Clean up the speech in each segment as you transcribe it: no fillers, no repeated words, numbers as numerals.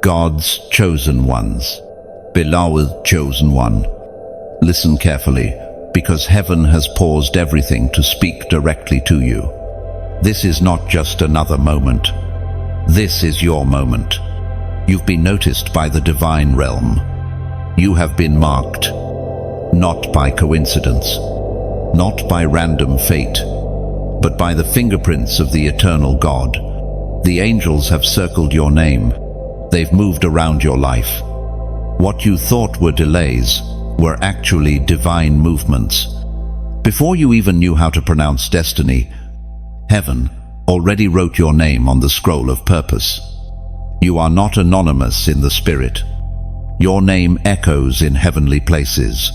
God's chosen ones. Beloved chosen one. Listen carefully, because heaven has paused everything to speak directly to you. This is not just another moment. This is your moment. You've been noticed by the divine realm. You have been marked, not by coincidence, not by random fate, but by the fingerprints of the eternal God. The angels have circled your name. They've moved around your life. What you thought were delays were actually divine movements. Before you even knew how to pronounce destiny, heaven already wrote your name on the scroll of purpose. You are not anonymous in the spirit. Your name echoes in heavenly places.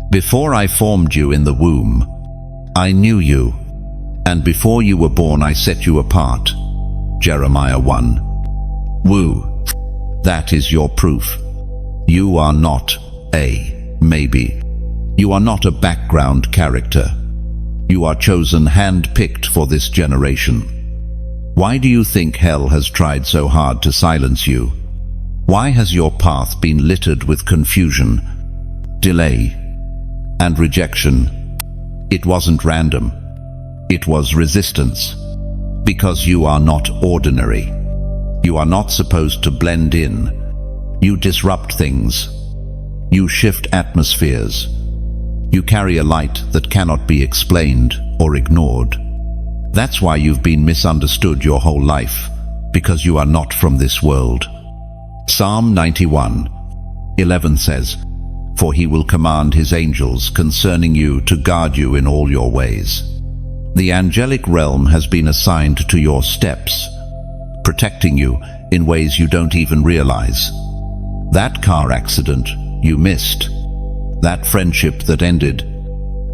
Before I formed you in the womb, I knew you, and before you were born I set you apart. Jeremiah 1. Woo. That is your proof. You are not a maybe. You are not a background character. You are chosen, hand-picked for this generation. Why do you think hell has tried so hard to silence you? Why has your path been littered with confusion, delay, and rejection? It wasn't random. It was resistance. Because you are not ordinary. You are not supposed to blend in. You disrupt things. You shift atmospheres. You carry a light that cannot be explained or ignored. That's why you've been misunderstood your whole life, because you are not from this world. Psalm 91:11 says, "For he will command his angels concerning you to guard you in all your ways." The angelic realm has been assigned to your steps, protecting you in ways you don't even realize. That car accident you missed, that friendship that ended,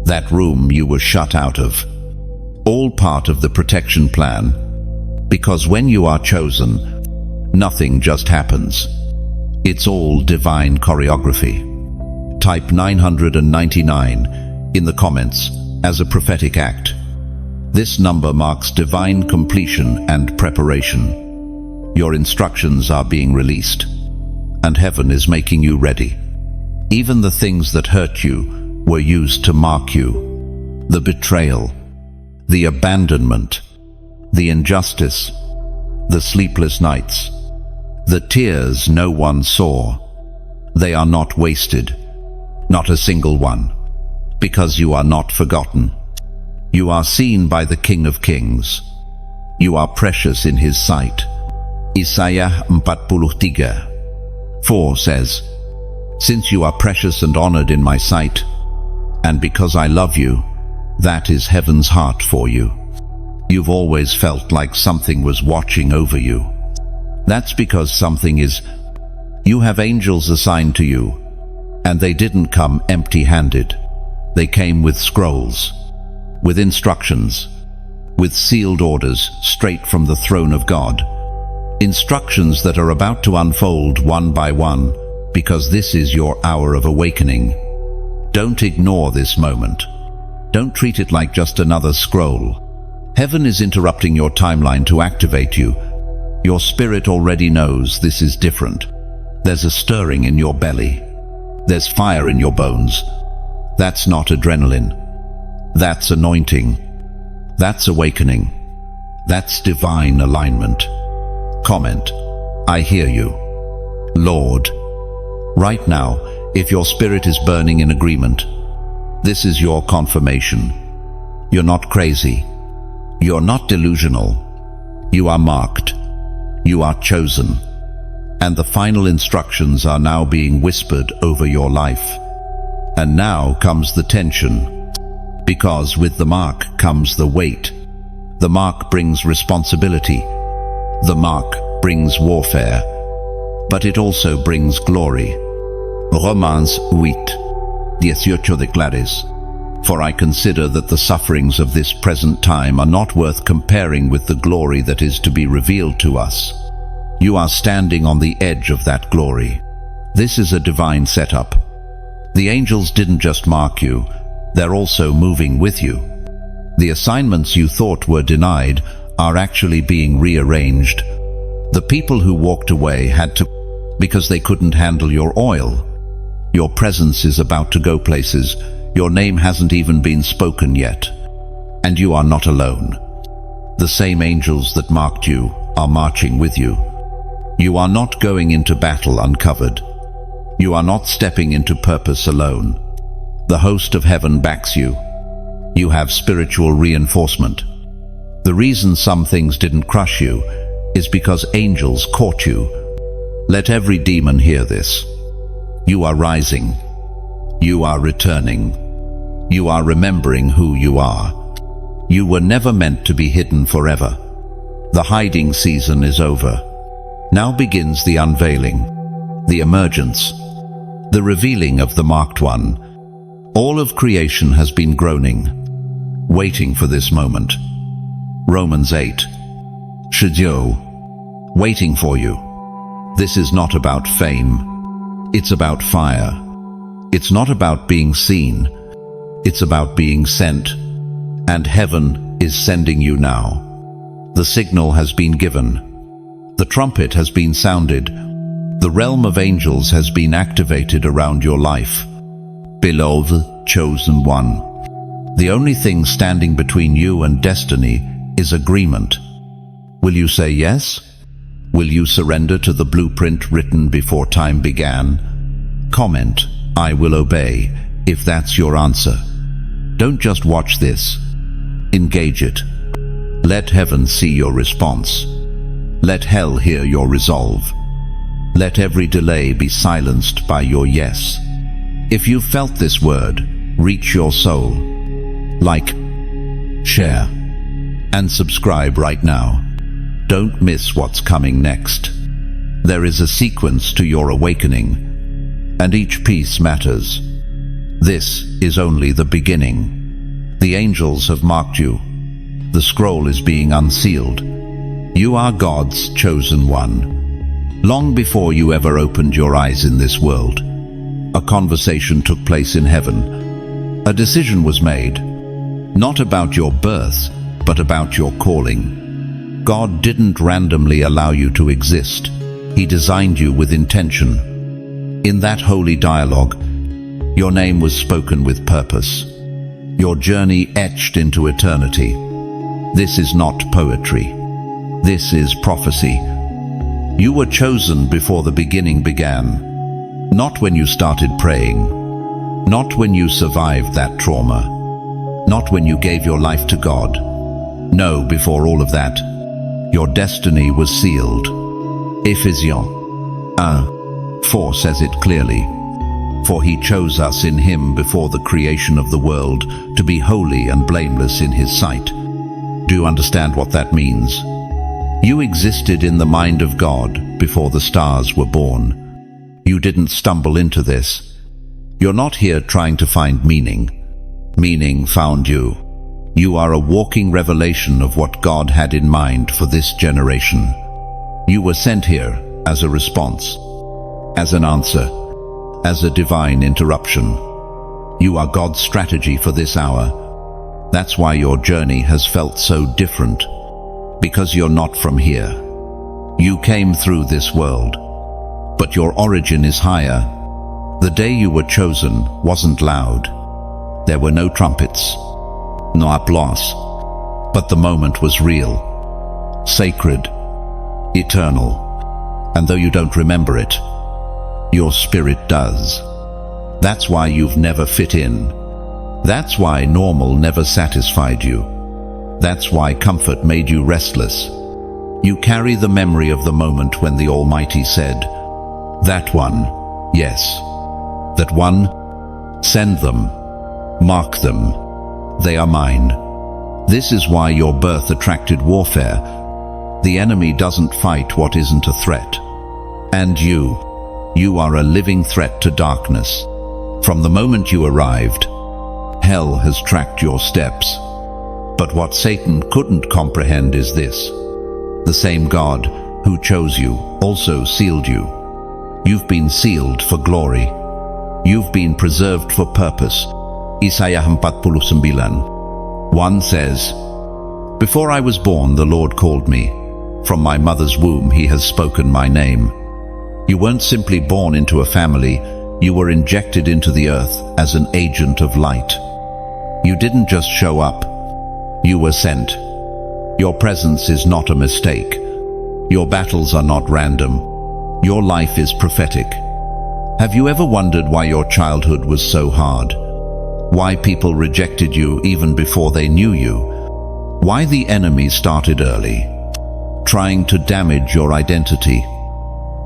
that room you were shut out of, all part of the protection plan. Because when you are chosen, nothing just happens. It's all divine choreography. Type 999 in the comments as a prophetic act. This number marks divine completion and preparation. Your instructions are being released, and heaven is making you ready. Even the things that hurt you were used to mark you. The betrayal, the abandonment, the injustice, the sleepless nights, the tears no one saw. They are not wasted, not a single one, because you are not forgotten. You are seen by the King of Kings. You are precious in his sight. Isaiah 43:4 says, "Since you are precious and honored in my sight, and because I love you, that is heaven's heart for you." You've always felt like something was watching over you. That's because something is. You have angels assigned to you, and they didn't come empty-handed. They came with scrolls, with instructions, with sealed orders straight from the throne of God. Instructions that are about to unfold one by one, because this is your hour of awakening. Don't ignore this moment. Don't treat it like just another scroll. Heaven is interrupting your timeline to activate you. Your spirit already knows this is different. There's a stirring in your belly. There's fire in your bones. That's not adrenaline. That's anointing. That's awakening. That's divine alignment. Comment, I hear you, Lord. Right now, if your spirit is burning in agreement, this is your confirmation. You're not crazy. You're not delusional. You are marked. You are chosen. And the final instructions are now being whispered over your life. And now comes the tension. Because with the mark comes the weight. The mark brings responsibility. The mark brings warfare. But it also brings glory. Romans 8:18 declares, "For I consider that the sufferings of this present time are not worth comparing with the glory that is to be revealed to us." You are standing on the edge of that glory. This is a divine setup. The angels didn't just mark you, they're also moving with you. The assignments you thought were denied are actually being rearranged. The people who walked away had to because they couldn't handle your oil. Your presence is about to go places. Your name hasn't even been spoken yet. And you are not alone. The same angels that marked you are marching with you. You are not going into battle uncovered. You are not stepping into purpose alone. The host of heaven backs you. You have spiritual reinforcement. The reason some things didn't crush you is because angels caught you. Let every demon hear this. You are rising. You are returning. You are remembering who you are. You were never meant to be hidden forever. The hiding season is over. Now begins the unveiling, the emergence, the revealing of the marked one. All of creation has been groaning, waiting for this moment. Romans 8. Shidyo, waiting for you. This is not about fame. It's about fire. It's not about being seen. It's about being sent. And heaven is sending you now. The signal has been given. The trumpet has been sounded. The realm of angels has been activated around your life. Beloved, chosen one. The only thing standing between you and destiny is agreement. Will you say yes? Will you surrender to the blueprint written before time began? Comment, I will obey, if that's your answer. Don't just watch this. Engage it. Let heaven see your response. Let hell hear your resolve. Let every delay be silenced by your yes. If you've felt this word, reach your soul. Like, share, and subscribe right now. Don't miss what's coming next. There is a sequence to your awakening, and each piece matters. This is only the beginning. The angels have marked you. The scroll is being unsealed. You are God's chosen one. Long before you ever opened your eyes in this world, a conversation took place in heaven. A decision was made, not about your birth, but about your calling. God didn't randomly allow you to exist. He designed you with intention. In that holy dialogue, your name was spoken with purpose. Your journey etched into eternity. This is not poetry. This is prophecy. You were chosen before the beginning began. Not when you started praying. Not when you survived that trauma. Not when you gave your life to God. No, before all of that, your destiny was sealed. Ephesians 1:4 says it clearly. For he chose us in him before the creation of the world to be holy and blameless in his sight. Do you understand what that means? You existed in the mind of God before the stars were born. You didn't stumble into this. You're not here trying to find meaning. Meaning found you. You are a walking revelation of what God had in mind for this generation. You were sent here as a response, as an answer, as a divine interruption. You are God's strategy for this hour. That's why your journey has felt so different. Because you're not from here. You came through this world, but your origin is higher. The day you were chosen wasn't loud. There were no trumpets, no applause, but the moment was real, sacred, eternal. And though you don't remember it, your spirit does. That's why you've never fit in. That's why normal never satisfied you. That's why comfort made you restless. You carry the memory of the moment when the Almighty said, "That one, yes, that one, send them, mark them, they are mine." This is why your birth attracted warfare. The enemy doesn't fight what isn't a threat. And you are a living threat to darkness. From the moment you arrived, hell has tracked your steps. But what Satan couldn't comprehend is this. The same God who chose you also sealed you. You've been sealed for glory. You've been preserved for purpose. Isaiah 49:1 says, "Before I was born, the Lord called me. From my mother's womb, he has spoken my name. You weren't simply born into a family, you were injected into the earth as an agent of light. You didn't just show up, you were sent. Your presence is not a mistake. Your battles are not random. Your life is prophetic. Have you ever wondered why your childhood was so hard? Why people rejected you even before they knew you? Why the enemy started early, trying to damage your identity,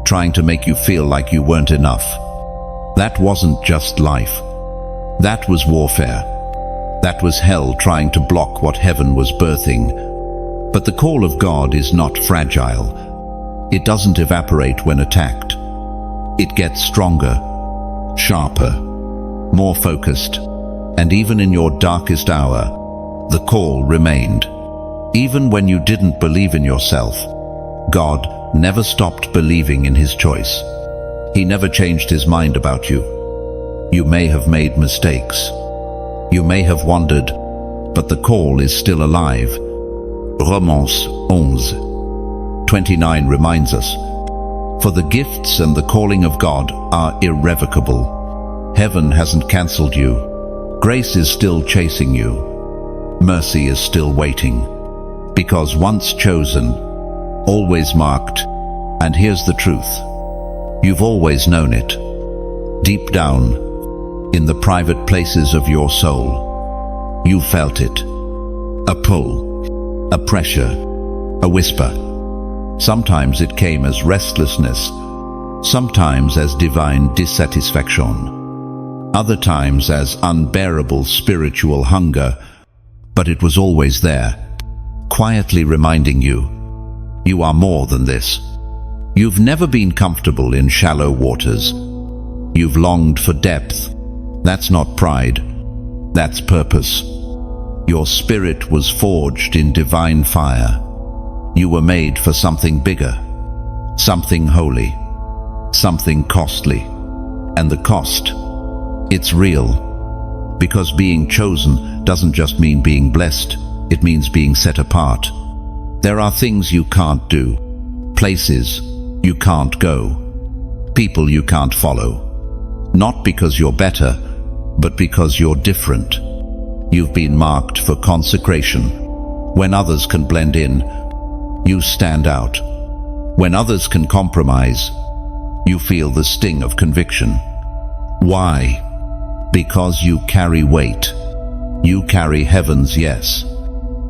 trying to make you feel like you weren't enough? That wasn't just life. That was warfare. That was hell trying to block what heaven was birthing. But the call of God is not fragile. It doesn't evaporate when attacked. It gets stronger, sharper, more focused. And even in your darkest hour, the call remained. Even when you didn't believe in yourself, God never stopped believing in His choice. He never changed His mind about you. You may have made mistakes. You may have wandered, but the call is still alive. Romans 11:29 reminds us, "For the gifts and the calling of God are irrevocable." Heaven hasn't cancelled you. Grace is still chasing you. Mercy is still waiting. Because once chosen, always marked, and here's the truth. You've always known it. Deep down, in the private places of your soul, you felt it. A pull, a pressure, a whisper. Sometimes it came as restlessness, sometimes as divine dissatisfaction, other times as unbearable spiritual hunger, but it was always there, quietly reminding you, you are more than this. You've never been comfortable in shallow waters. You've longed for depth. That's not pride, that's purpose. Your spirit was forged in divine fire. You were made for something bigger, something holy, something costly. And the cost, it's real. Because being chosen doesn't just mean being blessed, it means being set apart. There are things you can't do, places you can't go, people you can't follow. Not because you're better, but because you're different. You've been marked for consecration. When others can blend in, you stand out. When others can compromise, you feel the sting of conviction. Why? Because you carry weight. You carry heaven's yes.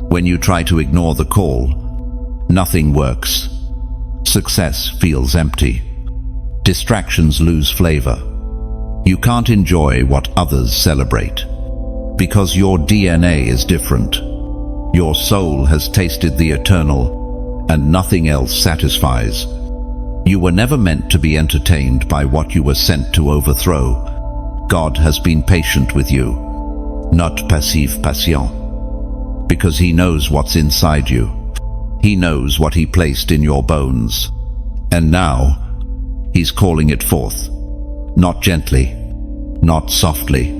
When you try to ignore the call, nothing works. Success feels empty. Distractions lose flavor. You can't enjoy what others celebrate. Because your DNA is different. Your soul has tasted the eternal, and nothing else satisfies. You were never meant to be entertained by what you were sent to overthrow. God has been patient with you, not passive patient, because He knows what's inside you. He knows what He placed in your bones. And now, He's calling it forth, not gently, not softly,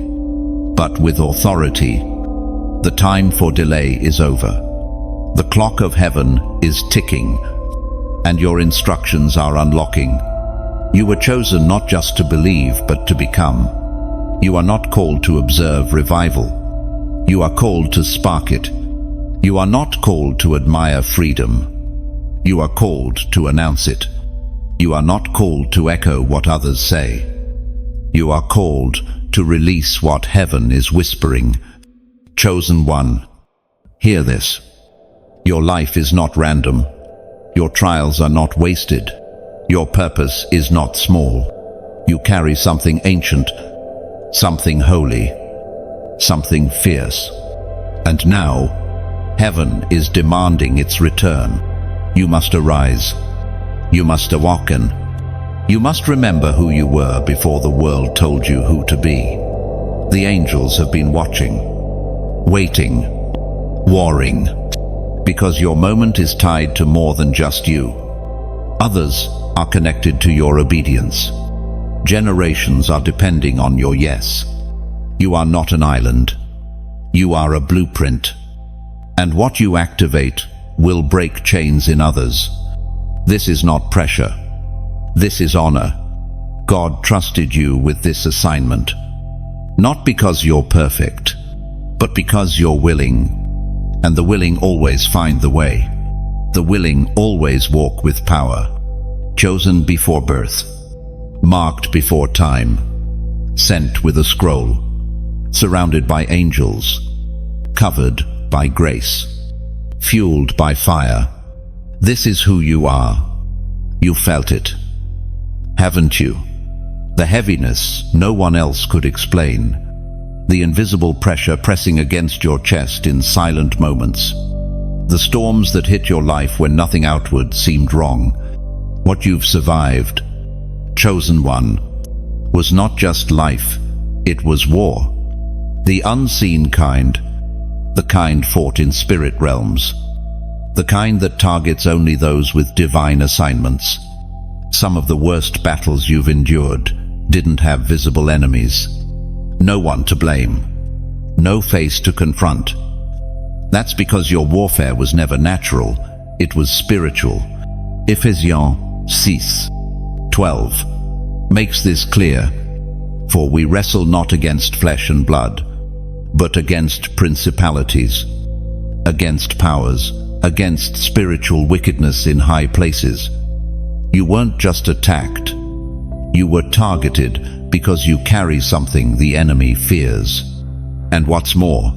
but with authority. The time for delay is over. The clock of heaven is ticking, and your instructions are unlocking. You were chosen not just to believe, but to become. You are not called to observe revival. You are called to spark it. You are not called to admire freedom. You are called to announce it. You are not called to echo what others say. You are called to release what heaven is whispering. Chosen one, hear this. Your life is not random. Your trials are not wasted. Your purpose is not small. You carry something ancient, something holy, something fierce. And now, heaven is demanding its return. You must arise. You must awaken. You must remember who you were before the world told you who to be. The angels have been watching, waiting, warring, because your moment is tied to more than just you. Others are connected to your obedience. Generations are depending on your yes. You are not an island. You are a blueprint. And what you activate will break chains in others. This is not pressure. This is honor. God trusted you with this assignment. Not because you're perfect, but because you're willing. And the willing always find the way. The willing always walk with power. Chosen before birth. Marked before time. Sent with a scroll. Surrounded by angels. Covered by grace. Fueled by fire. This is who you are. You felt it, haven't you? The heaviness no one else could explain. The invisible pressure pressing against your chest in silent moments. The storms that hit your life when nothing outward seemed wrong. What you've survived, chosen one, was not just life, it was war. The unseen kind, the kind fought in spirit realms. The kind that targets only those with divine assignments. Some of the worst battles you've endured didn't have visible enemies. No one to blame. No face to confront. That's because your warfare was never natural, it was spiritual. Ephesians 6:12 makes this clear. For we wrestle not against flesh and blood, but against principalities, against powers, against spiritual wickedness in high places. You weren't just attacked. You were targeted because you carry something the enemy fears. And what's more,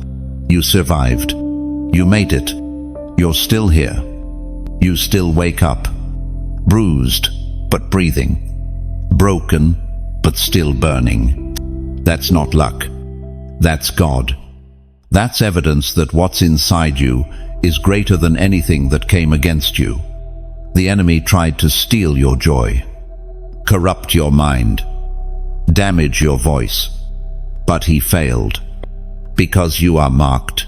you survived. You made it. You're still here. You still wake up. Bruised, but breathing. Broken, but still burning. That's not luck. That's God. That's evidence that what's inside you is greater than anything that came against you. The enemy tried to steal your joy, corrupt your mind, damage your voice, but he failed. Because you are marked.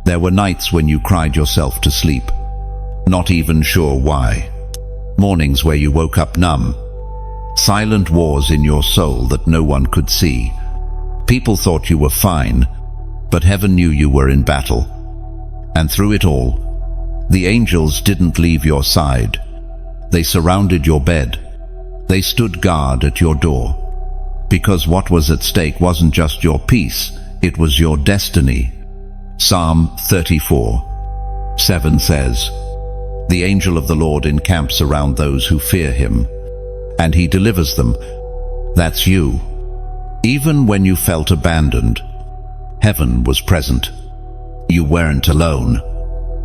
There were nights when you cried yourself to sleep, not even sure why. Mornings where you woke up numb. Silent wars in your soul that no one could see. People thought you were fine, but heaven knew you were in battle. And through it all, the angels didn't leave your side. They surrounded your bed. They stood guard at your door. Because what was at stake wasn't just your peace, it was your destiny. Psalm 34:7 says, "The angel of the Lord encamps around those who fear him, and he delivers them." That's you. Even when you felt abandoned, heaven was present. You weren't alone.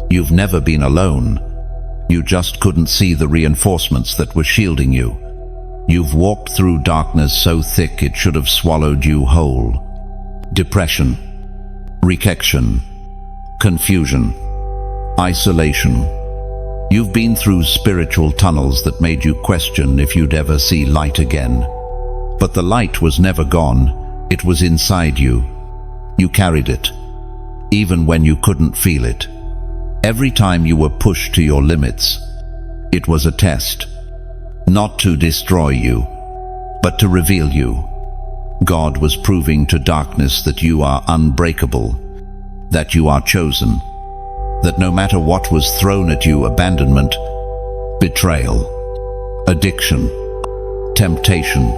You've never been alone. You just couldn't see the reinforcements that were shielding you. You've walked through darkness so thick it should have swallowed you whole. Depression, rejection, confusion, isolation. You've been through spiritual tunnels that made you question if you'd ever see light again. But the light was never gone. It was inside you. You carried it, even when you couldn't feel it. Every time you were pushed to your limits, it was a test. Not to destroy you, but to reveal you. God was proving to darkness that you are unbreakable, that you are chosen, that no matter what was thrown at you, abandonment, betrayal, addiction, temptation,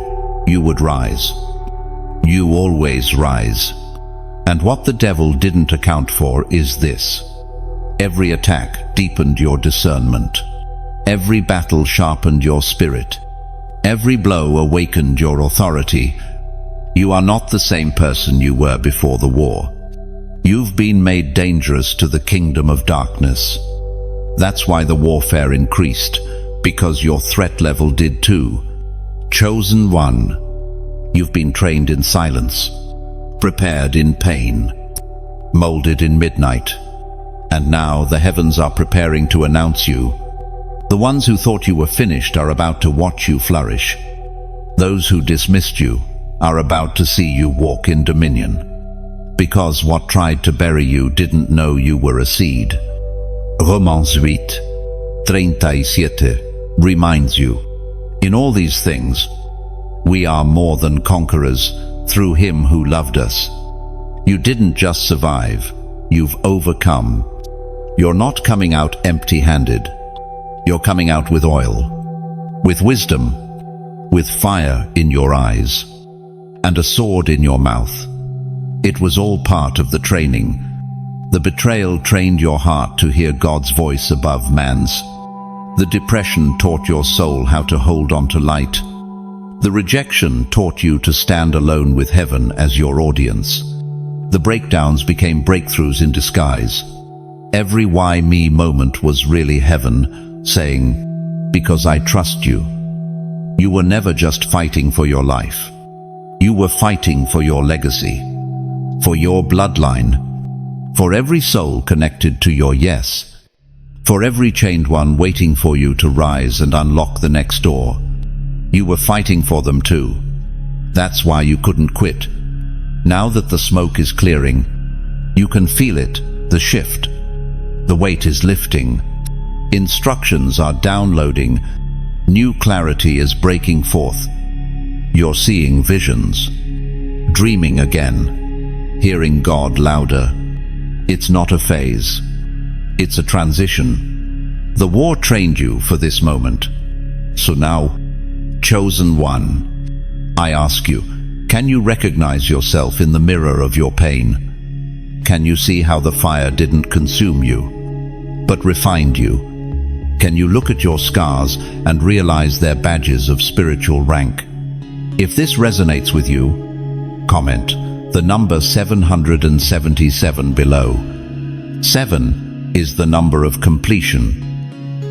you would rise. You always rise. And what the devil didn't account for is this. Every attack deepened your discernment. Every battle sharpened your spirit. Every blow awakened your authority. You are not the same person you were before the war. You've been made dangerous to the kingdom of darkness. That's why the warfare increased, because your threat level did too. Chosen one. You've been trained in silence, prepared in pain, molded in midnight. And now the heavens are preparing to announce you. The ones who thought you were finished are about to watch you flourish. Those who dismissed you are about to see you walk in dominion. Because what tried to bury you didn't know you were a seed. Romans 8:37 reminds you, in all these things, we are more than conquerors through him who loved us. You didn't just survive, you've overcome. You're not coming out empty-handed. You're coming out with oil, with wisdom, with fire in your eyes, and a sword in your mouth. It was all part of the training. The betrayal trained your heart to hear God's voice above man's. The depression taught your soul how to hold on to light. The rejection taught you to stand alone with heaven as your audience. The breakdowns became breakthroughs in disguise. Every why me moment was really heaven saying, because I trust you. You were never just fighting for your life. You were fighting for your legacy, for your bloodline, for every soul connected to your yes, for every chained one waiting for you to rise and unlock the next door. You were fighting for them too. That's why you couldn't quit. Now that the smoke is clearing, you can feel it, the shift. The weight is lifting. Instructions are downloading. New clarity is breaking forth. You're seeing visions, dreaming again, hearing God louder. It's not a phase. It's a transition. The war trained you for this moment. So now, chosen one, I ask you, can you recognize yourself in the mirror of your pain? Can you see how the fire didn't consume you, but refined you? Can you look at your scars and realize they're badges of spiritual rank? If this resonates with you, comment the number 777 below. 7 is the number of completion,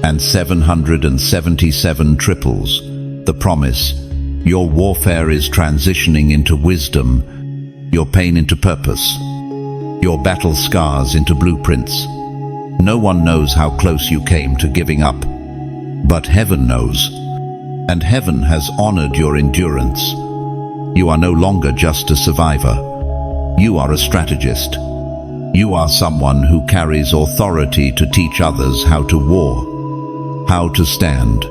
and 777 triples the promise. Your warfare is transitioning into wisdom, your pain into purpose, your battle scars into blueprints. No one knows how close you came to giving up, but heaven knows, and heaven has honored your endurance. You are no longer just a survivor. You are a strategist. You are someone who carries authority to teach others how to war, how to stand,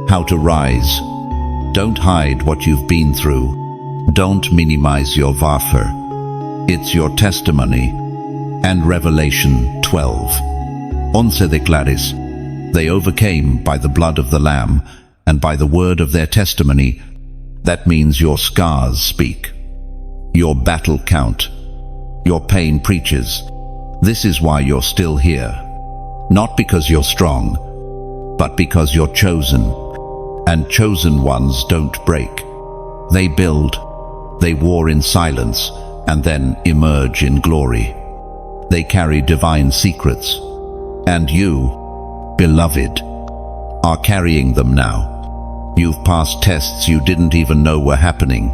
how to rise. Don't hide what you've been through. Don't minimize your warfare. It's your testimony. And Revelation 12. 11 declares, they overcame by the blood of the Lamb and by the word of their testimony. That means your scars speak. Your battle count. Your pain preaches. This is why you're still here. Not because you're strong, but because you're chosen. And chosen ones don't break. They build, they war in silence, and then emerge in glory. They carry divine secrets. And you, beloved, are carrying them now. You've passed tests you didn't even know were happening.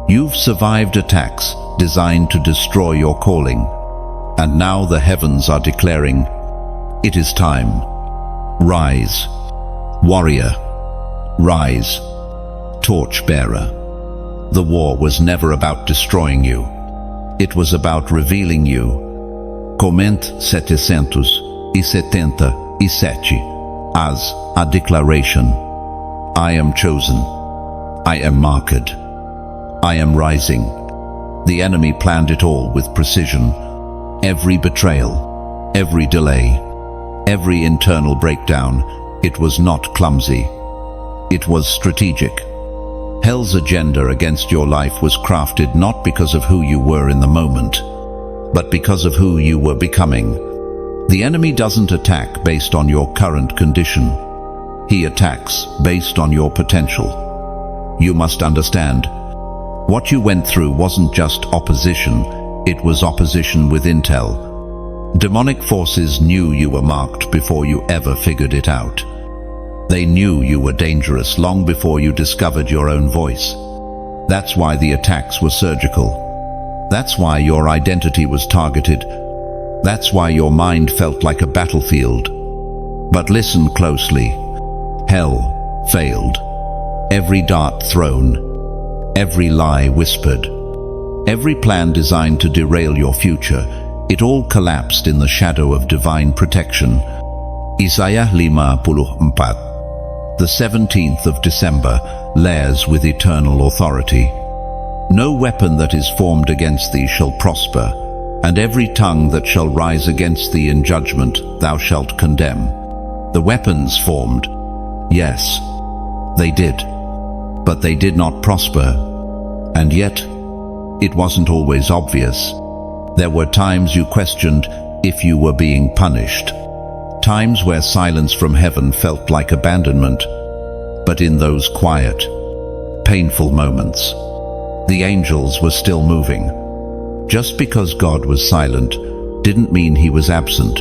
You've survived attacks designed to destroy your calling. And now the heavens are declaring, it is time. Rise, warrior. Rise, torchbearer. The war was never about destroying you. It was about revealing you. Comente 777 as a declaration. I am chosen. I am marked. I am rising. The enemy planned it all with precision. Every betrayal, every delay, every internal breakdown, it was not clumsy. It was strategic. Hell's agenda against your life was crafted not because of who you were in the moment, but because of who you were becoming. The enemy doesn't attack based on your current condition. He attacks based on your potential. You must understand, what you went through wasn't just opposition, it was opposition with intel. Demonic forces knew you were marked before you ever figured it out. They knew you were dangerous long before you discovered your own voice. That's why the attacks were surgical. That's why your identity was targeted. That's why your mind felt like a battlefield. But listen closely. Hell failed. Every dart thrown. Every lie whispered. Every plan designed to derail your future. It all collapsed in the shadow of divine protection. Isaiah 54. The 17th of December layers with eternal authority. No weapon that is formed against thee shall prosper, and every tongue that shall rise against thee in judgment thou shalt condemn. The weapons formed, yes, they did, but they did not prosper. And yet, it wasn't always obvious. There were times you questioned if you were being punished. Times where silence from heaven felt like abandonment. But in those quiet, painful moments, the angels were still moving. Just because God was silent didn't mean he was absent.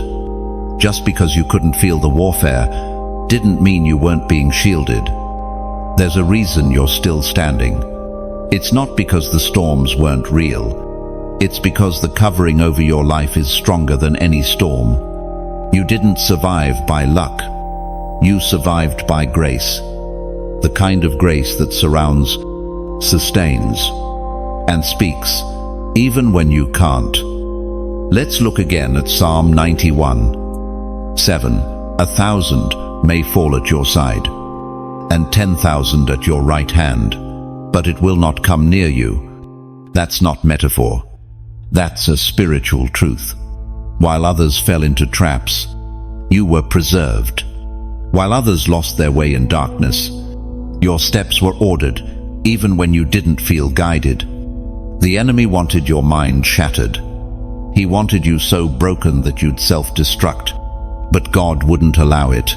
Just because you couldn't feel the warfare didn't mean you weren't being shielded. There's a reason you're still standing. It's not because the storms weren't real. It's because the covering over your life is stronger than any storm. You didn't survive by luck. You survived by grace. The kind of grace that surrounds, sustains, and speaks, even when you can't. Let's look again at Psalm 91:7. 1,000 may fall at your side, and 10,000 at your right hand, but it will not come near you. That's not metaphor. That's a spiritual truth. While others fell into traps, you were preserved. While others lost their way in darkness, your steps were ordered, even when you didn't feel guided. The enemy wanted your mind shattered. He wanted you so broken that you'd self-destruct, but God wouldn't allow it.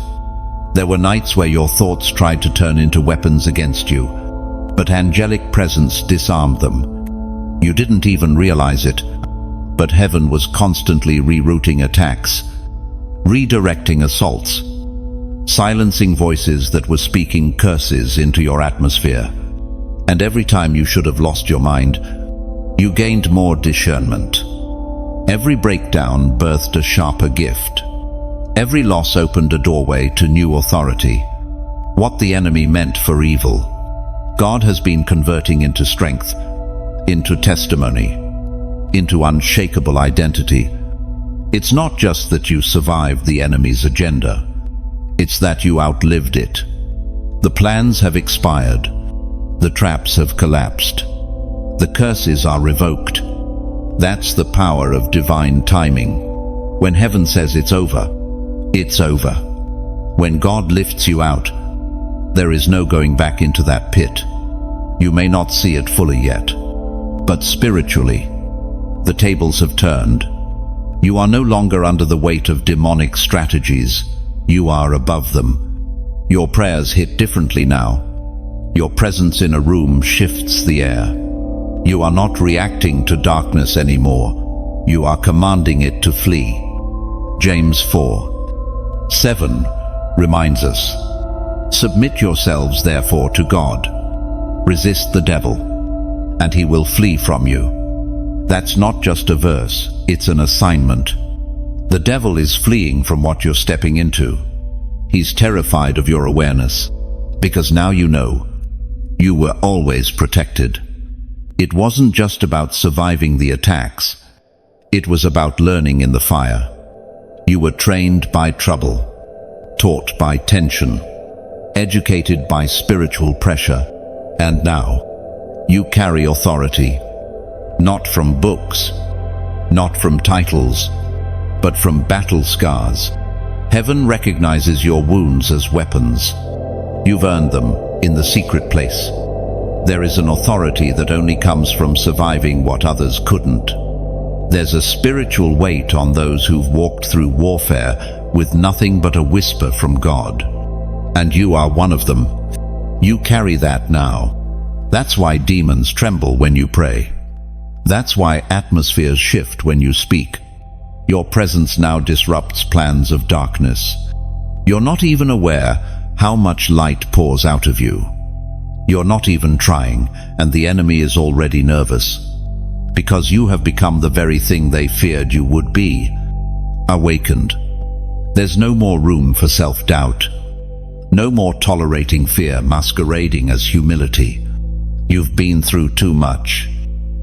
There were nights where your thoughts tried to turn into weapons against you, but angelic presence disarmed them. You didn't even realize it, but heaven was constantly rerouting attacks, redirecting assaults, silencing voices that were speaking curses into your atmosphere. And every time you should have lost your mind, you gained more discernment. Every breakdown birthed a sharper gift. Every loss opened a doorway to new authority. What the enemy meant for evil, God has been converting into strength, into testimony, into unshakable identity. It's not just that you survived the enemy's agenda. It's that you outlived it. The plans have expired. The traps have collapsed. The curses are revoked. That's the power of divine timing. When heaven says it's over, it's over. When God lifts you out, there is no going back into that pit. You may not see it fully yet, but spiritually, the tables have turned. You are no longer under the weight of demonic strategies. You are above them. Your prayers hit differently now. Your presence in a room shifts the air. You are not reacting to darkness anymore. You are commanding it to flee. James 4:7 reminds us, "Submit yourselves therefore to God. Resist the devil, and he will flee from you." That's not just a verse, it's an assignment. The devil is fleeing from what you're stepping into. He's terrified of your awareness, because now you know you were always protected. It wasn't just about surviving the attacks. It was about learning in the fire. You were trained by trouble, taught by tension, educated by spiritual pressure, and now you carry authority, not from books, not from titles, but from battle scars. Heaven recognizes your wounds as weapons. You've earned them in the secret place. There is an authority that only comes from surviving what others couldn't. There's a spiritual weight on those who've walked through warfare with nothing but a whisper from God. And you are one of them. You carry that now. That's why demons tremble when you pray. That's why atmospheres shift when you speak. Your presence now disrupts plans of darkness. You're not even aware how much light pours out of you. You're not even trying, and the enemy is already nervous. Because you have become the very thing they feared you would be. Awakened. There's no more room for self-doubt. No more tolerating fear masquerading as humility. You've been through too much,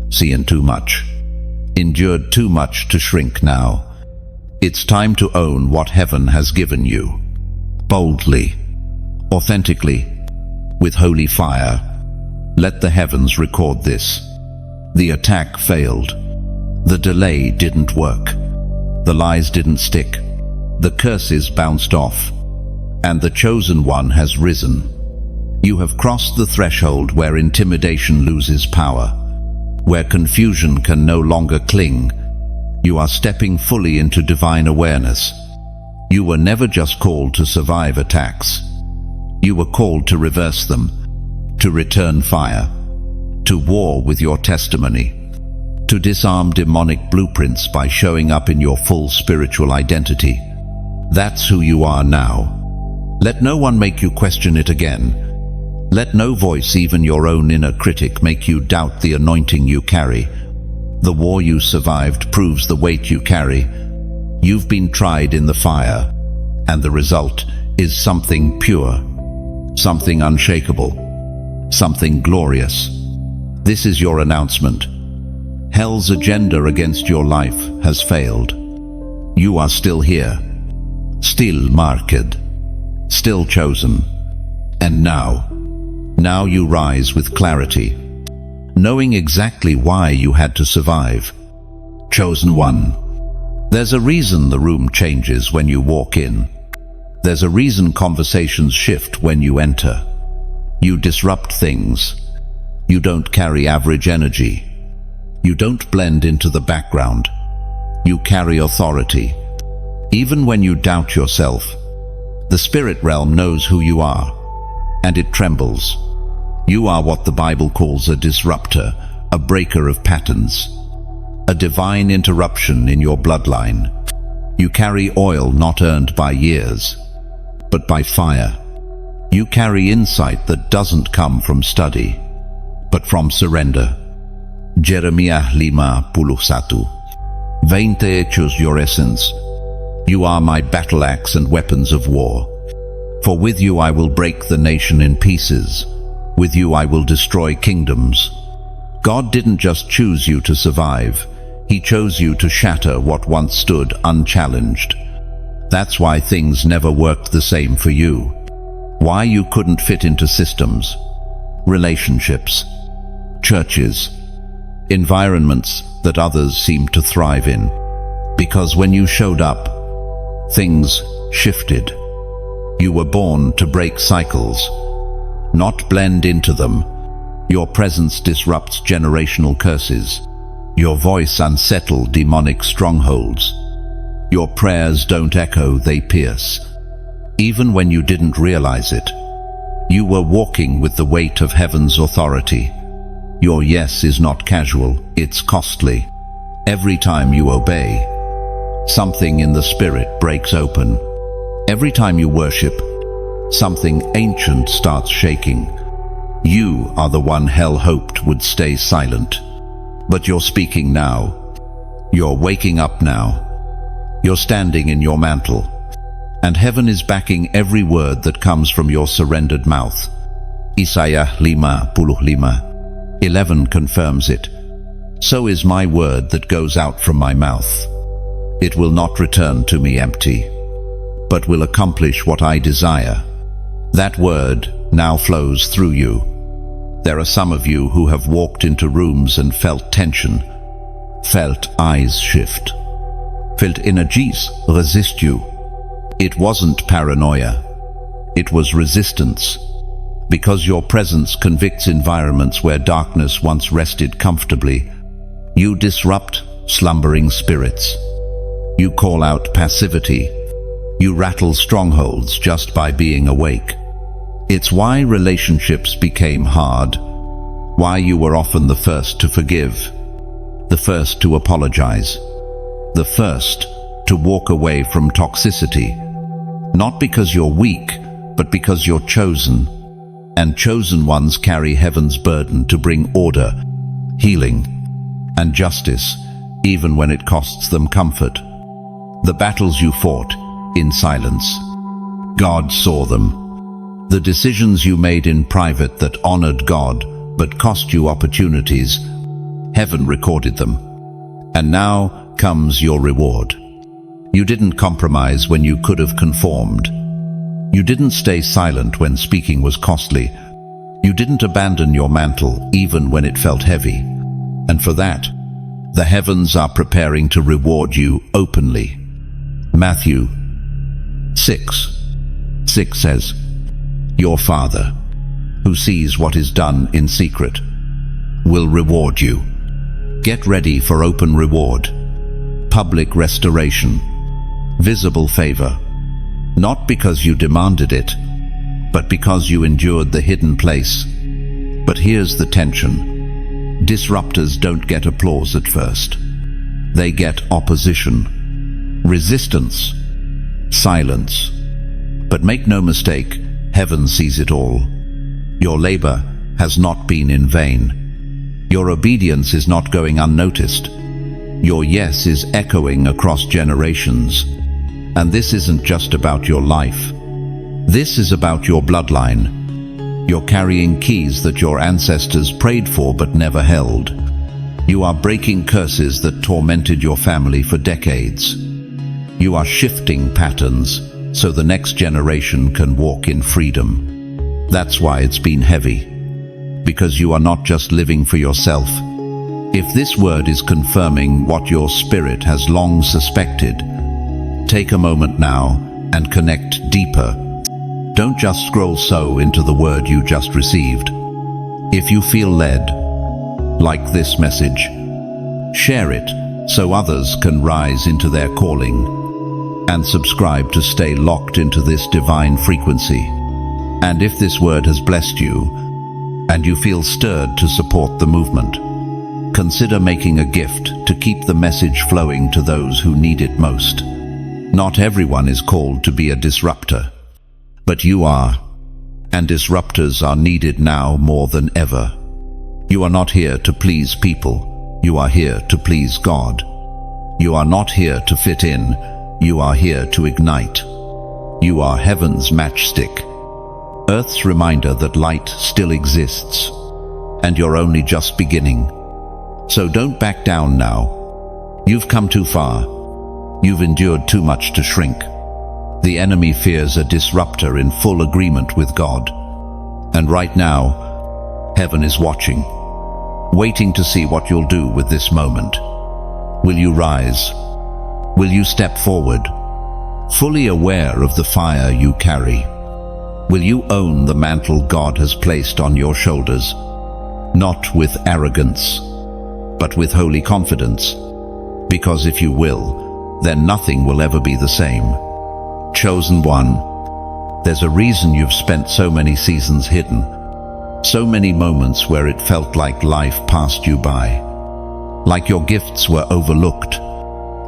seen too much, endured too much to shrink now. It's time to own what heaven has given you. Boldly, authentically, with holy fire. Let the heavens record this. The attack failed. The delay didn't work. The lies didn't stick. The curses bounced off. And the chosen one has risen. You have crossed the threshold where intimidation loses power, where confusion can no longer cling. You are stepping fully into divine awareness. You were never just called to survive attacks. You were called to reverse them, to return fire, to war with your testimony, to disarm demonic blueprints by showing up in your full spiritual identity. That's who you are now. Let no one make you question it again. Let no voice, even your own inner critic, make you doubt the anointing you carry. The war you survived proves the weight you carry. You've been tried in the fire, and the result is something pure, something unshakable, something glorious. This is your announcement. Hell's agenda against your life has failed. You are still here, still marked, still chosen. And now you rise with clarity, knowing exactly why you had to survive. Chosen one. There's a reason the room changes when you walk in. There's a reason conversations shift when you enter. You disrupt things. You don't carry average energy. You don't blend into the background. You carry authority. Even when you doubt yourself, the spirit realm knows who you are, and it trembles. You are what the Bible calls a disruptor, a breaker of patterns, a divine interruption in your bloodline. You carry oil not earned by years, but by fire. You carry insight that doesn't come from study, but from surrender. Jeremiah 51. 20 Hechos your essence. You are my battle axe and weapons of war. For with you I will break the nation in pieces. With you I will destroy kingdoms. God didn't just choose you to survive. He chose you to shatter what once stood unchallenged. That's why things never worked the same for you. Why you couldn't fit into systems, relationships, churches, environments that others seemed to thrive in. Because when you showed up, things shifted. You were born to break cycles, not blend into them. Your presence disrupts generational curses. Your voice unsettles demonic strongholds. Your prayers don't echo, they pierce. Even when you didn't realize it, you were walking with the weight of heaven's authority. Your yes is not casual, it's costly. Every time you obey, something in the spirit breaks open. Every time you worship, something ancient starts shaking. You are the one hell hoped would stay silent. But you're speaking now. You're waking up now. You're standing in your mantle. And heaven is backing every word that comes from your surrendered mouth. Isaiah 55:11 confirms it. So is my word that goes out from my mouth. It will not return to me empty, but will accomplish what I desire. That word now flows through you. There are some of you who have walked into rooms and felt tension, felt eyes shift, felt energies resist you. It wasn't paranoia, it was resistance. Because your presence convicts environments where darkness once rested comfortably. You disrupt slumbering spirits. You call out passivity. You rattle strongholds just by being awake. It's why relationships became hard, why you were often the first to forgive, the first to apologize, the first to walk away from toxicity. Not because you're weak, but because you're chosen. And chosen ones carry heaven's burden to bring order, healing, and justice, even when it costs them comfort. The battles you fought in silence, God saw them. The decisions you made in private that honored God but cost you opportunities, heaven recorded them. And now comes your reward. You didn't compromise when you could have conformed. You didn't stay silent when speaking was costly. You didn't abandon your mantle even when it felt heavy. And for that, the heavens are preparing to reward you openly. Matthew 6:6 says, Your Father, who sees what is done in secret, will reward you. Get ready for open reward, public restoration, visible favor, not because you demanded it, but because you endured the hidden place. But here's the tension. Disruptors don't get applause at first. They get opposition, resistance, silence. But make no mistake, heaven sees it all. Your labor has not been in vain. Your obedience is not going unnoticed. Your yes is echoing across generations. And this isn't just about your life. This is about your bloodline. You're carrying keys that your ancestors prayed for but never held. You are breaking curses that tormented your family for decades. You are shifting patterns so the next generation can walk in freedom. That's why it's been heavy. Because you are not just living for yourself. If this word is confirming what your spirit has long suspected, take a moment now and connect deeper. Don't just scroll so into the word you just received. If you feel led, like this message, share it so others can rise into their calling, and subscribe to stay locked into this divine frequency. And if this word has blessed you, and you feel stirred to support the movement, consider making a gift to keep the message flowing to those who need it most. Not everyone is called to be a disruptor, but you are, and disruptors are needed now more than ever. You are not here to please people, you are here to please God. You are not here to fit in, you are here to ignite. You are heaven's matchstick, Earth's reminder that light still exists, and you're only just beginning. So don't back down now. You've come too far. You've endured too much to shrink. The enemy fears a disruptor in full agreement with God. And right now, heaven is watching, waiting to see what you'll do with this moment. Will you rise? Will you step forward, fully aware of the fire you carry? Will you own the mantle God has placed on your shoulders, not with arrogance, but with holy confidence? Because if you will, then nothing will ever be the same. Chosen one, there's a reason you've spent so many seasons hidden, so many moments where it felt like life passed you by, like your gifts were overlooked,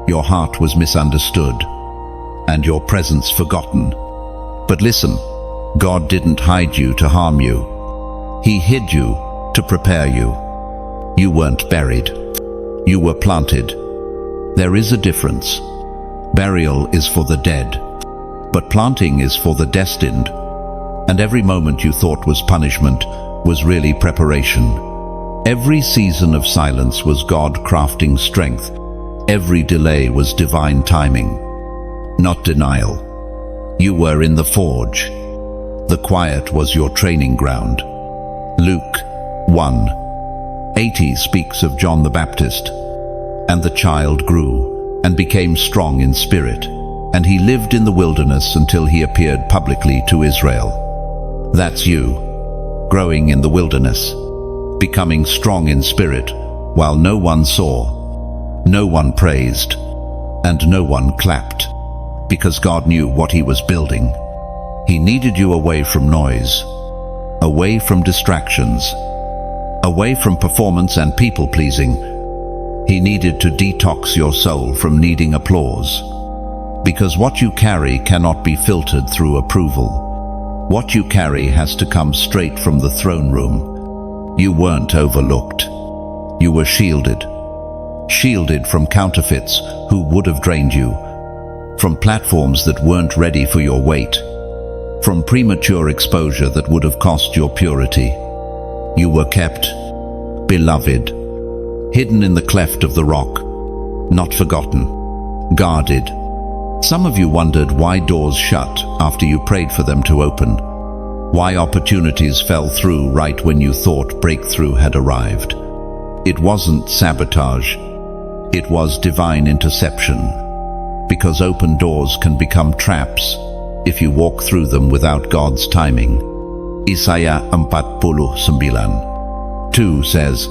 your heart was misunderstood, and your presence forgotten. But listen, God didn't hide you to harm you. He hid you to prepare you. You weren't buried. You were planted. There is a difference. Burial is for the dead, but planting is for the destined. And every moment you thought was punishment was really preparation. Every season of silence was God crafting strength. Every delay was divine timing, not denial. You were in the forge. The quiet was your training ground. Luke 1:80 speaks of John the Baptist. And the child grew and became strong in spirit, and he lived in the wilderness until he appeared publicly to Israel. That's you, growing in the wilderness, becoming strong in spirit, while no one saw, no one praised, and no one clapped, because God knew what he was building. He needed you away from noise, away from distractions, away from performance and people-pleasing. He needed to detox your soul from needing applause. Because what you carry cannot be filtered through approval. What you carry has to come straight from the throne room. You weren't overlooked. You were shielded. Shielded from counterfeits who would have drained you. From platforms that weren't ready for your weight. From premature exposure that would have cost your purity. You were kept, beloved, hidden in the cleft of the rock, not forgotten, guarded. Some of you wondered why doors shut after you prayed for them to open, why opportunities fell through right when you thought breakthrough had arrived. It wasn't sabotage, it was divine interception, because open doors can become traps if you walk through them without God's timing. Isaiah 49:2 says,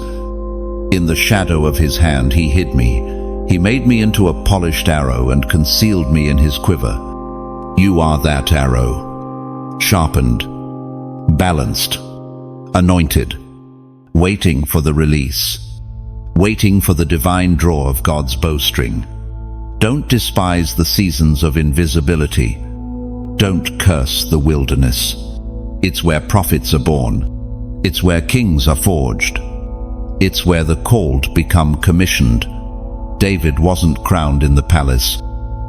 "In the shadow of his hand he hid me. He made me into a polished arrow and concealed me in his quiver." You are that arrow, sharpened, balanced, anointed, waiting for the release, waiting for the divine draw of God's bowstring. Don't despise the seasons of invisibility. Don't curse the wilderness. It's where prophets are born. It's where kings are forged. It's where the called become commissioned. David wasn't crowned in the palace.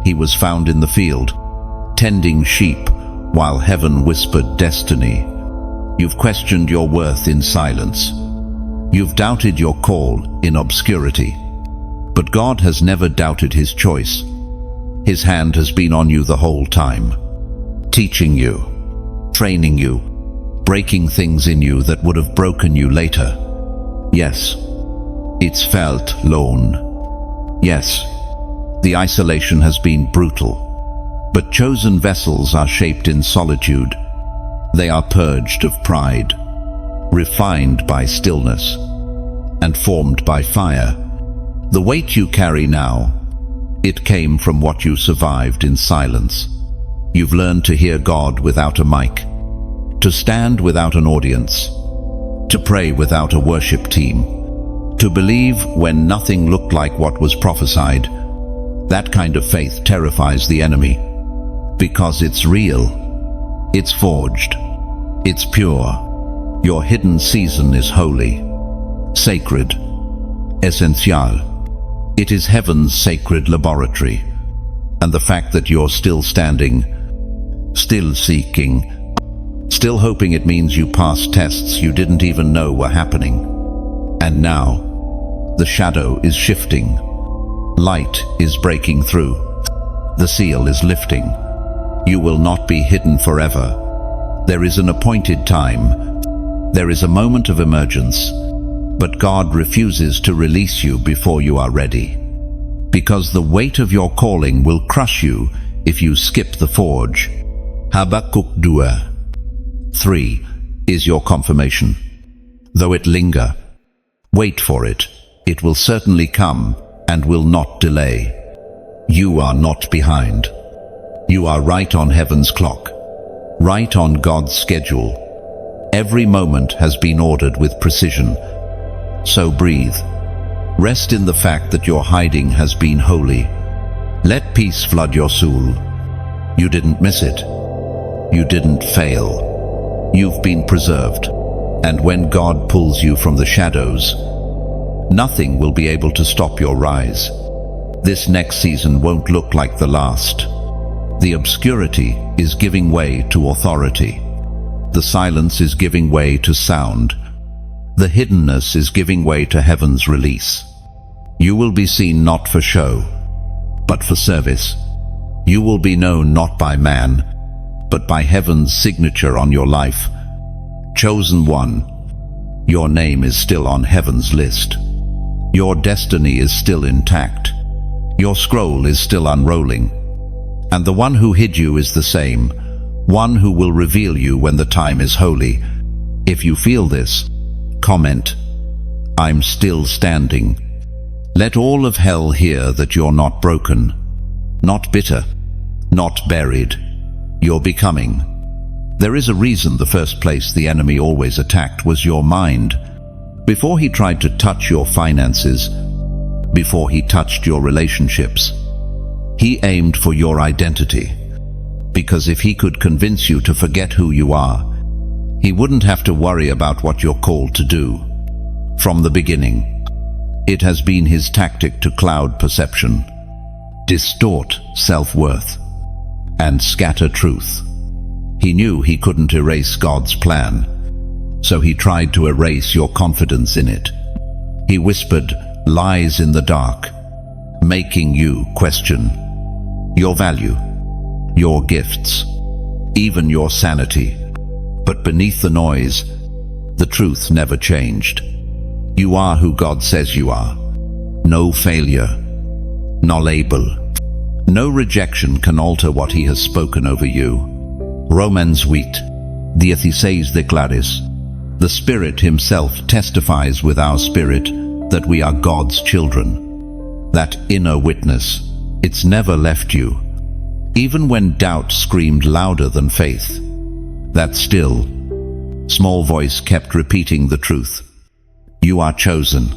He was found in the field, tending sheep while heaven whispered destiny. You've questioned your worth in silence. You've doubted your call in obscurity. But God has never doubted his choice. His hand has been on you the whole time, teaching you, training you, breaking things in you that would have broken you later. Yes, it's felt lone. Yes, the isolation has been brutal. But chosen vessels are shaped in solitude. They are purged of pride, refined by stillness, and formed by fire. The weight you carry now, it came from what you survived in silence. You've learned to hear God without a mic, to stand without an audience, to pray without a worship team, to believe when nothing looked like what was prophesied. That kind of faith terrifies the enemy, because it's real, it's forged, it's pure. Your hidden season is holy, sacred, essential. It is heaven's sacred laboratory. And the fact that you're still standing, still seeking, still hoping, it means you passed tests you didn't even know were happening. And now, the shadow is shifting. Light is breaking through. The seal is lifting. You will not be hidden forever. There is an appointed time. There is a moment of emergence. But God refuses to release you before you are ready. Because the weight of your calling will crush you if you skip the forge. Habakkuk 2:3 is your confirmation. Though it linger, wait for it. It will certainly come and will not delay. You are not behind. You are right on heaven's clock, right on God's schedule. Every moment has been ordered with precision. So breathe. Rest in the fact that your hiding has been holy. Let peace flood your soul. You didn't miss it. You didn't fail. You've been preserved. And when God pulls you from the shadows, nothing will be able to stop your rise. This next season won't look like the last. The obscurity is giving way to authority. The silence is giving way to sound. The hiddenness is giving way to heaven's release. You will be seen not for show, but for service. You will be known not by man, but by heaven's signature on your life. Chosen one, your name is still on heaven's list. Your destiny is still intact. Your scroll is still unrolling. And the one who hid you is the same, one who will reveal you when the time is holy. If you feel this, comment, "I'm still standing." Let all of hell hear that you're not broken, not bitter, not buried. You're becoming. There is a reason the first place the enemy always attacked was your mind. Before he tried to touch your finances, before he touched your relationships, he aimed for your identity. Because if he could convince you to forget who you are, he wouldn't have to worry about what you're called to do. From the beginning, it has been his tactic to cloud perception, distort self-worth, and scatter truth. He knew he couldn't erase God's plan, so he tried to erase your confidence in it. He whispered lies in the dark, making you question your value, your gifts, even your sanity. But beneath the noise, the truth never changed. You are who God says you are. No failure, no label, no rejection can alter what he has spoken over you. Romans 8, 16 declares, the Spirit himself testifies with our spirit that we are God's children. That inner witness, it's never left you. Even when doubt screamed louder than faith, that still, small voice kept repeating the truth. You are chosen.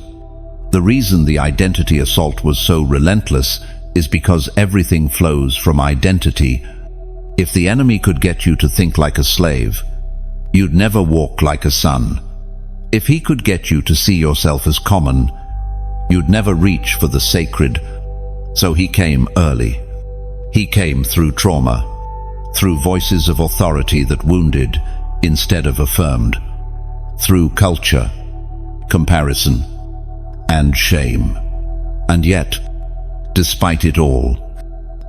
The reason the identity assault was so relentless is because everything flows from identity. If the enemy could get you to think like a slave, you'd never walk like a son. If he could get you to see yourself as common, you'd never reach for the sacred. So he came early. He came through trauma, through voices of authority that wounded instead of affirmed, through culture, comparison, and shame. And yet, despite it all,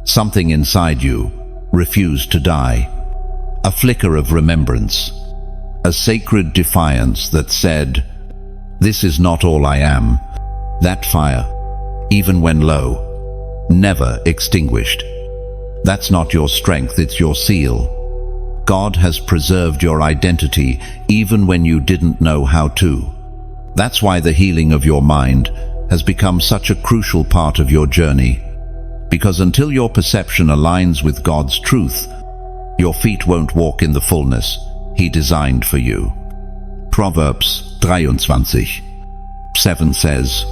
something inside you refused to die. A flicker of remembrance, a sacred defiance that said, this is not all I am. That fire, even when low, never extinguished. That's not your strength, it's your seal. God has preserved your identity even when you didn't know how to. That's why the healing of your mind has become such a crucial part of your journey. Because until your perception aligns with God's truth, your feet won't walk in the fullness He designed for you. Proverbs 23:7 says,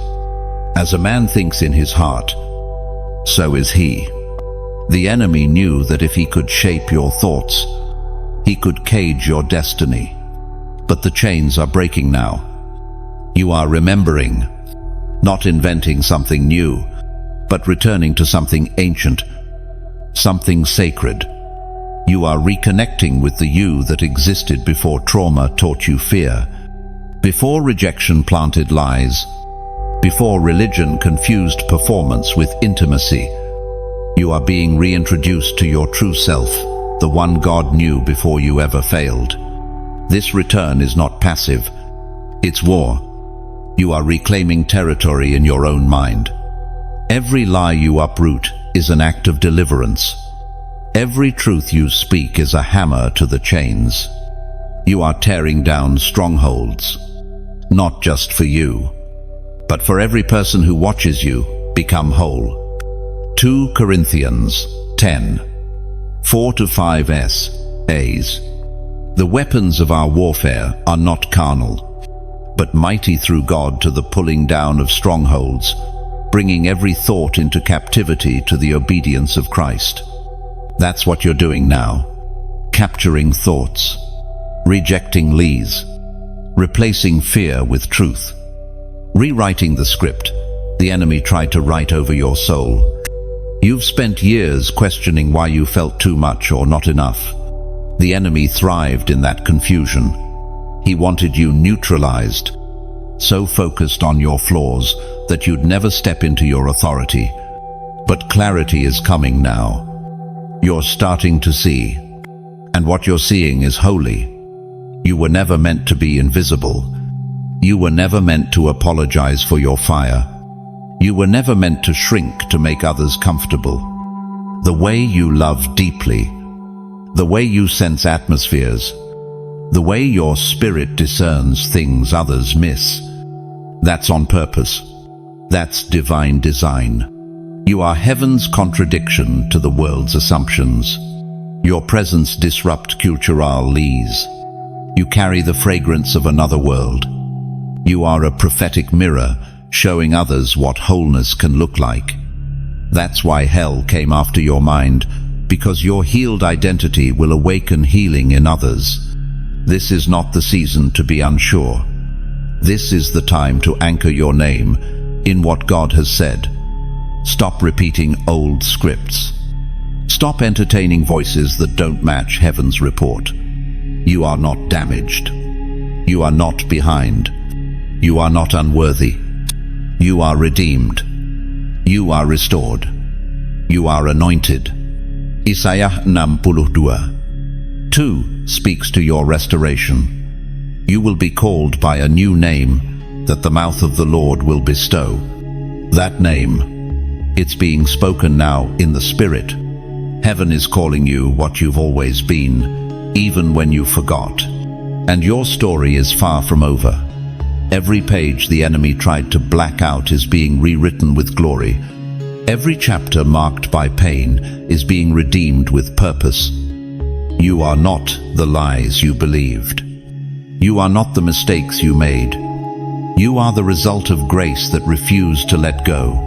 as a man thinks in his heart, so is he. The enemy knew that if he could shape your thoughts, he could cage your destiny. But the chains are breaking now. You are remembering, not inventing something new, but returning to something ancient, something sacred. You are reconnecting with the you that existed before trauma taught you fear, before rejection planted lies, before religion confused performance with intimacy. You are being reintroduced to your true self, the one God knew before you ever failed. This return is not passive, it's war. You are reclaiming territory in your own mind. Every lie you uproot is an act of deliverance. Every truth you speak is a hammer to the chains. You are tearing down strongholds, not just for you, but for every person who watches you become whole. 2 Corinthians 10:4-5 A's. The weapons of our warfare are not carnal, but mighty through God to the pulling down of strongholds, bringing every thought into captivity to the obedience of Christ. That's what you're doing now. Capturing thoughts, rejecting lies, replacing fear with truth, rewriting the script the enemy tried to write over your soul. You've spent years questioning why you felt too much or not enough. The enemy thrived in that confusion. He wanted you neutralized, so focused on your flaws that you'd never step into your authority. But clarity is coming now. You're starting to see, and what you're seeing is holy. You were never meant to be invisible. You were never meant to apologize for your fire. You were never meant to shrink to make others comfortable. The way you love deeply, the way you sense atmospheres, the way your spirit discerns things others miss, that's on purpose. That's divine design. You are heaven's contradiction to the world's assumptions. Your presence disrupts cultural lies. You carry the fragrance of another world. You are a prophetic mirror, showing others what wholeness can look like. That's why hell came after your mind, because your healed identity will awaken healing in others. This is not the season to be unsure. This is the time to anchor your name in what God has said. Stop repeating old scripts. Stop entertaining voices that don't match heaven's report. You are not damaged. You are not behind. You are not unworthy. You are redeemed. You are restored. You are anointed. Isaiah 62:2 speaks to your restoration. You will be called by a new name that the mouth of the Lord will bestow. That name, it's being spoken now in the Spirit. Heaven is calling you what you've always been, even when you forgot. And your story is far from over. Every page the enemy tried to black out is being rewritten with glory. Every chapter marked by pain is being redeemed with purpose. You are not the lies you believed. You are not the mistakes you made. You are the result of grace that refused to let go.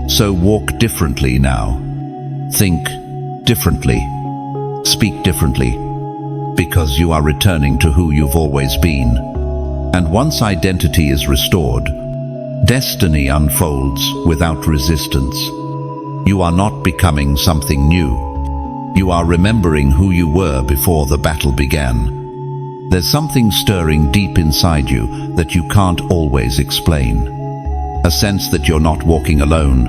So walk differently now. Think differently. Speak differently. Because you are returning to who you've always been. And once identity is restored, destiny unfolds without resistance. You are not becoming something new. You are remembering who you were before the battle began. There's something stirring deep inside you that you can't always explain. A sense that you're not walking alone.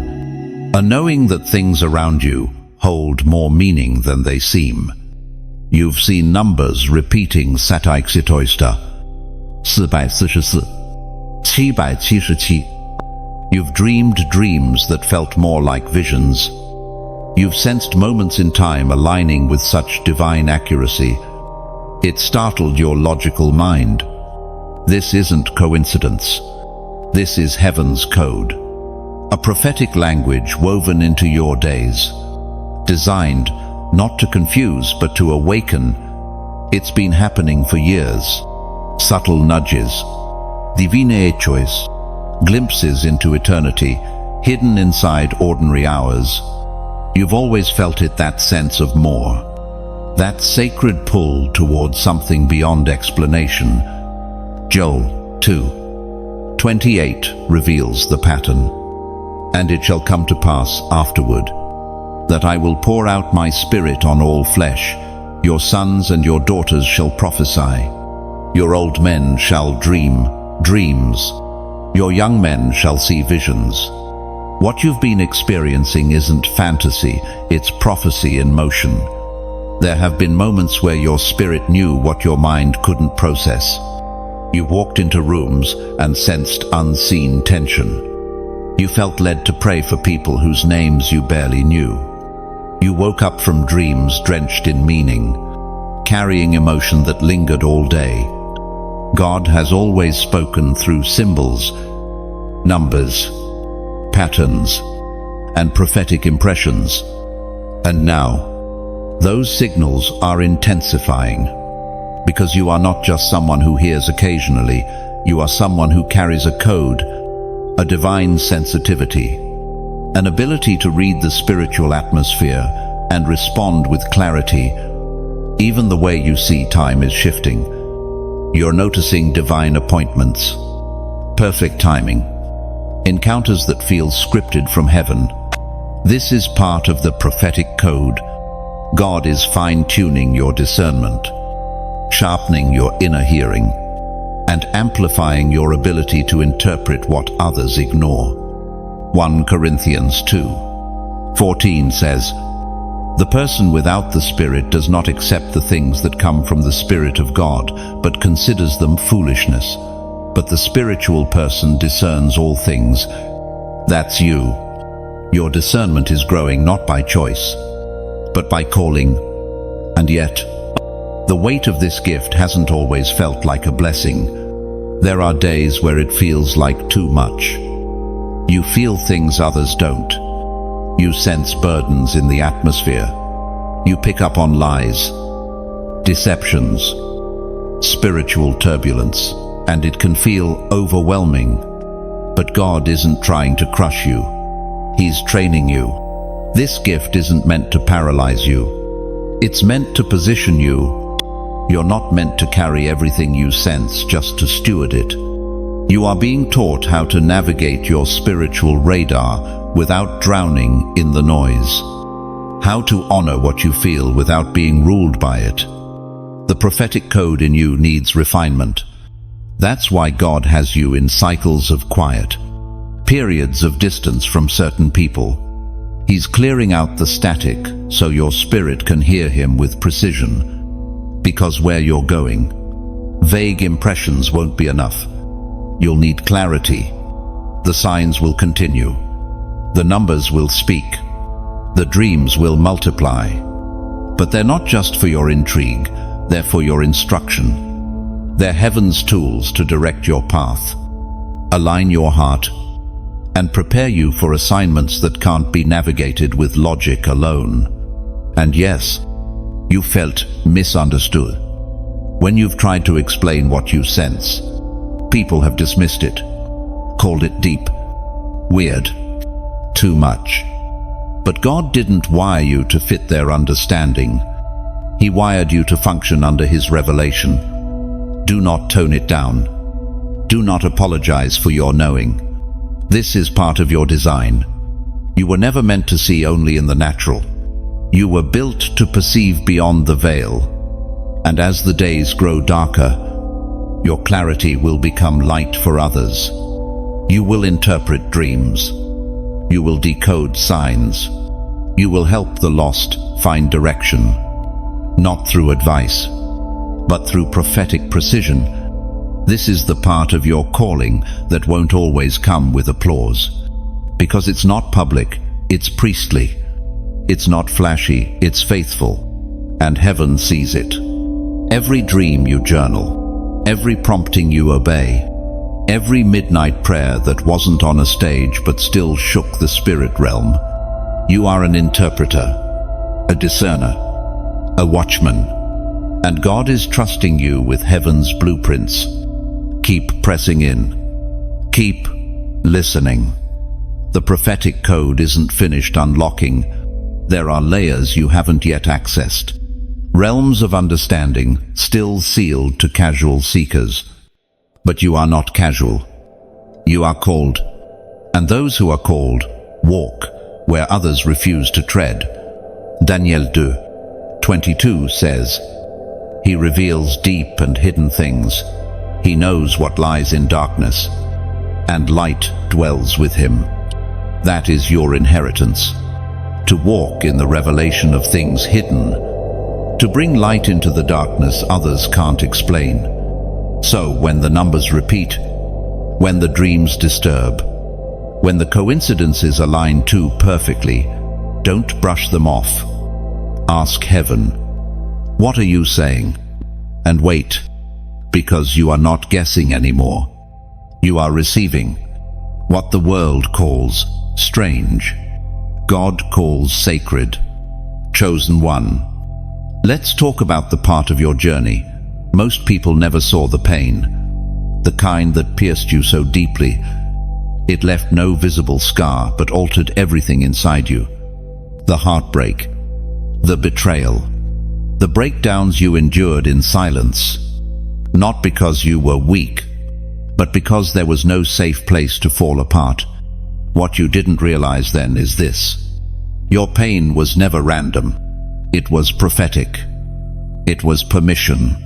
A knowing that things around you hold more meaning than they seem. You've seen numbers repeating strategist. 444, 777. You've dreamed dreams that felt more like visions. You've sensed moments in time aligning with such divine accuracy. It startled your logical mind. This isn't coincidence. This is heaven's code. A prophetic language woven into your days. Designed not to confuse but to awaken. It's been happening for years. Subtle nudges, divine choice, glimpses into eternity, hidden inside ordinary hours. You've always felt it, that sense of more, that sacred pull towards something beyond explanation. Joel 2:28 reveals the pattern. And it shall come to pass afterward, that I will pour out my spirit on all flesh. Your sons and your daughters shall prophesy. Your old men shall dream dreams. Your young men shall see visions. What you've been experiencing isn't fantasy, it's prophecy in motion. There have been moments where your spirit knew what your mind couldn't process. You walked into rooms and sensed unseen tension. You felt led to pray for people whose names you barely knew. You woke up from dreams drenched in meaning, carrying emotion that lingered all day. God has always spoken through symbols, numbers, patterns, and prophetic impressions. And now, those signals are intensifying. Because you are not just someone who hears occasionally, you are someone who carries a code, a divine sensitivity, an ability to read the spiritual atmosphere and respond with clarity. Even the way you see time is shifting. You're noticing divine appointments, perfect timing, encounters that feel scripted from heaven. This is part of the prophetic code. God is fine-tuning your discernment, sharpening your inner hearing, and amplifying your ability to interpret what others ignore. 1 Corinthians 2:14 says, "The person without the Spirit does not accept the things that come from the Spirit of God, but considers them foolishness. But the spiritual person discerns all things." That's you. Your discernment is growing not by choice, but by calling. And yet, the weight of this gift hasn't always felt like a blessing. There are days where it feels like too much. You feel things others don't. You sense burdens in the atmosphere. You pick up on lies, deceptions, spiritual turbulence, and it can feel overwhelming. But God isn't trying to crush you. He's training you. This gift isn't meant to paralyze you. It's meant to position you. You're not meant to carry everything you sense just to steward it. You are being taught how to navigate your spiritual radar without drowning in the noise. How to honor what you feel without being ruled by it. The prophetic code in you needs refinement. That's why God has you in cycles of quiet, periods of distance from certain people. He's clearing out the static so your spirit can hear him with precision. Because where you're going, vague impressions won't be enough. You'll need clarity. The signs will continue. The numbers will speak. The dreams will multiply. But they're not just for your intrigue. They're for your instruction. They're heaven's tools to direct your path, align your heart, and prepare you for assignments that can't be navigated with logic alone. And yes, you felt misunderstood. When you've tried to explain what you sense, people have dismissed it, called it deep, weird, too much. But God didn't wire you to fit their understanding. He wired you to function under His revelation. Do not tone it down. Do not apologize for your knowing. This is part of your design. You were never meant to see only in the natural. You were built to perceive beyond the veil. And as the days grow darker, your clarity will become light for others. You will interpret dreams. You will decode signs. You will help the lost find direction, not through advice, but through prophetic precision. This is the part of your calling that won't always come with applause, because it's not public, it's priestly. It's not flashy, it's faithful, and heaven sees it. Every dream you journal, every prompting you obey, every midnight prayer that wasn't on a stage but still shook the spirit realm. You are an interpreter, a discerner, a watchman, and God is trusting you with heaven's blueprints. Keep pressing in. Keep listening. The prophetic code isn't finished unlocking. There are layers you haven't yet accessed. Realms of understanding still sealed to casual seekers. But you are not casual. You are called. And those who are called walk where others refuse to tread. Daniel 2:22 says, He reveals deep and hidden things. He knows what lies in darkness, and light dwells with Him. That is your inheritance. To walk in the revelation of things hidden, to bring light into the darkness others can't explain. So when the numbers repeat, when the dreams disturb, when the coincidences align too perfectly, don't brush them off. Ask heaven, what are you saying? And wait, because you are not guessing anymore. You are receiving. What the world calls strange, God calls sacred. Chosen one. Let's talk about the part of your journey most people never saw: the pain, the kind that pierced you so deeply. It left no visible scar, but altered everything inside you. The heartbreak, the betrayal, the breakdowns you endured in silence, not because you were weak, but because there was no safe place to fall apart. What you didn't realize then is this: your pain was never random. It was prophetic. It was permission.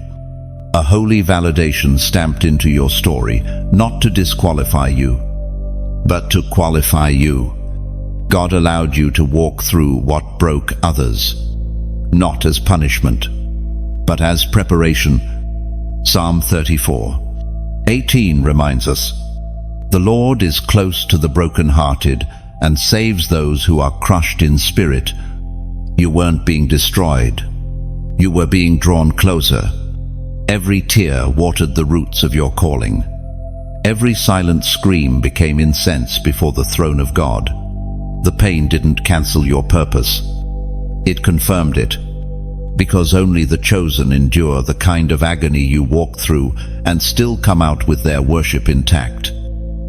A holy validation stamped into your story, not to disqualify you, but to qualify you. God allowed you to walk through what broke others, not as punishment, but as preparation. Psalm 34:18 reminds us, "The Lord is close to the brokenhearted and saves those who are crushed in spirit." You weren't being destroyed. You were being drawn closer. Every tear watered the roots of your calling. Every silent scream became incense before the throne of God. The pain didn't cancel your purpose. It confirmed it, because only the chosen endure the kind of agony you walk through and still come out with their worship intact.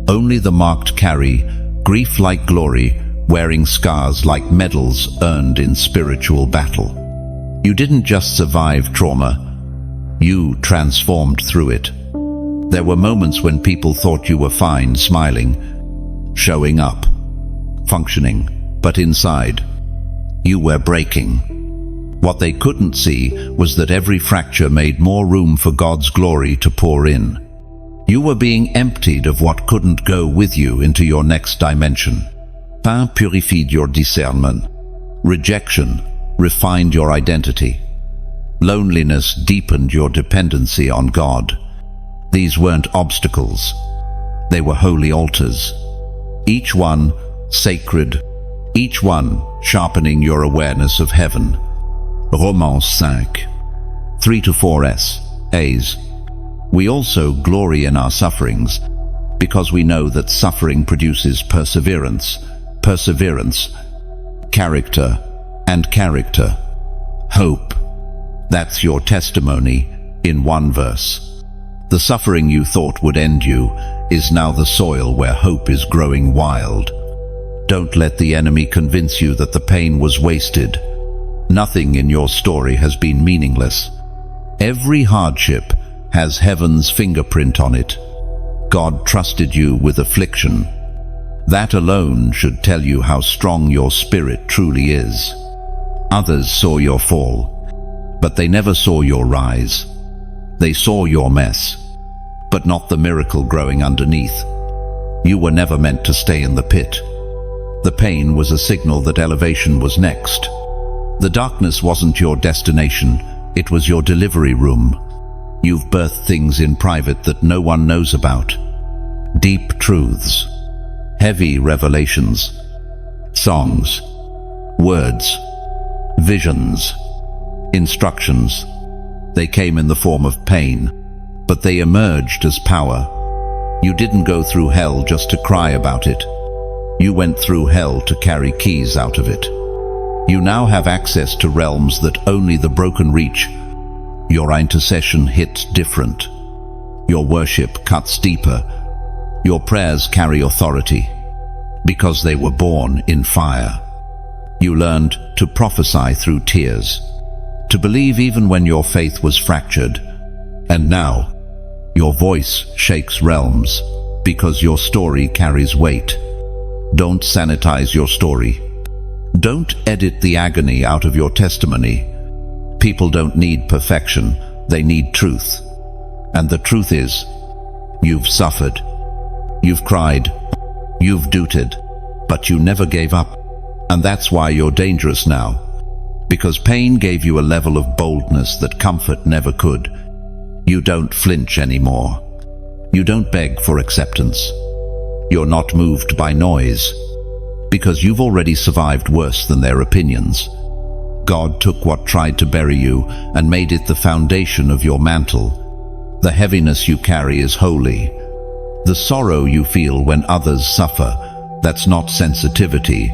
Only the marked carry grief like glory, wearing scars like medals earned in spiritual battle. You didn't just survive trauma, you transformed through it. There were moments when people thought you were fine, smiling, showing up, functioning, but inside, you were breaking. What they couldn't see was that every fracture made more room for God's glory to pour in. You were being emptied of what couldn't go with you into your next dimension. Pain purified your discernment. Rejection refined your identity. Loneliness deepened your dependency on God. These weren't obstacles. They were holy altars. Each one sacred, each one sharpening your awareness of heaven. Romans 5. 3 to 4 A's. We also glory in our sufferings because we know that suffering produces perseverance, character, and character. Hope. That's your testimony in one verse. The suffering you thought would end you is now the soil where hope is growing wild. Don't let the enemy convince you that the pain was wasted. Nothing in your story has been meaningless. Every hardship has heaven's fingerprint on it. God trusted you with affliction. That alone should tell you how strong your spirit truly is. Others saw your fall, but they never saw your rise. They saw your mess, but not the miracle growing underneath. You were never meant to stay in the pit. The pain was a signal that elevation was next. The darkness wasn't your destination, it was your delivery room. You've birthed things in private that no one knows about. Deep truths, heavy revelations, songs, words, visions, instructions. They came in the form of pain, but they emerged as power. You didn't go through hell just to cry about it. You went through hell to carry keys out of it. You now have access to realms that only the broken reach. Your intercession hits different. Your worship cuts deeper. Your prayers carry authority because they were born in fire. You learned to prophesy through tears, to believe even when your faith was fractured. And now, your voice shakes realms because your story carries weight. Don't sanitize your story. Don't edit the agony out of your testimony. People don't need perfection, they need truth. And the truth is, you've suffered, you've cried, you've doubted, but you never gave up. And that's why you're dangerous now. Because pain gave you a level of boldness that comfort never could. You don't flinch anymore. You don't beg for acceptance. You're not moved by noise, because you've already survived worse than their opinions. God took what tried to bury you and made it the foundation of your mantle. The heaviness you carry is holy. The sorrow you feel when others suffer, that's not sensitivity.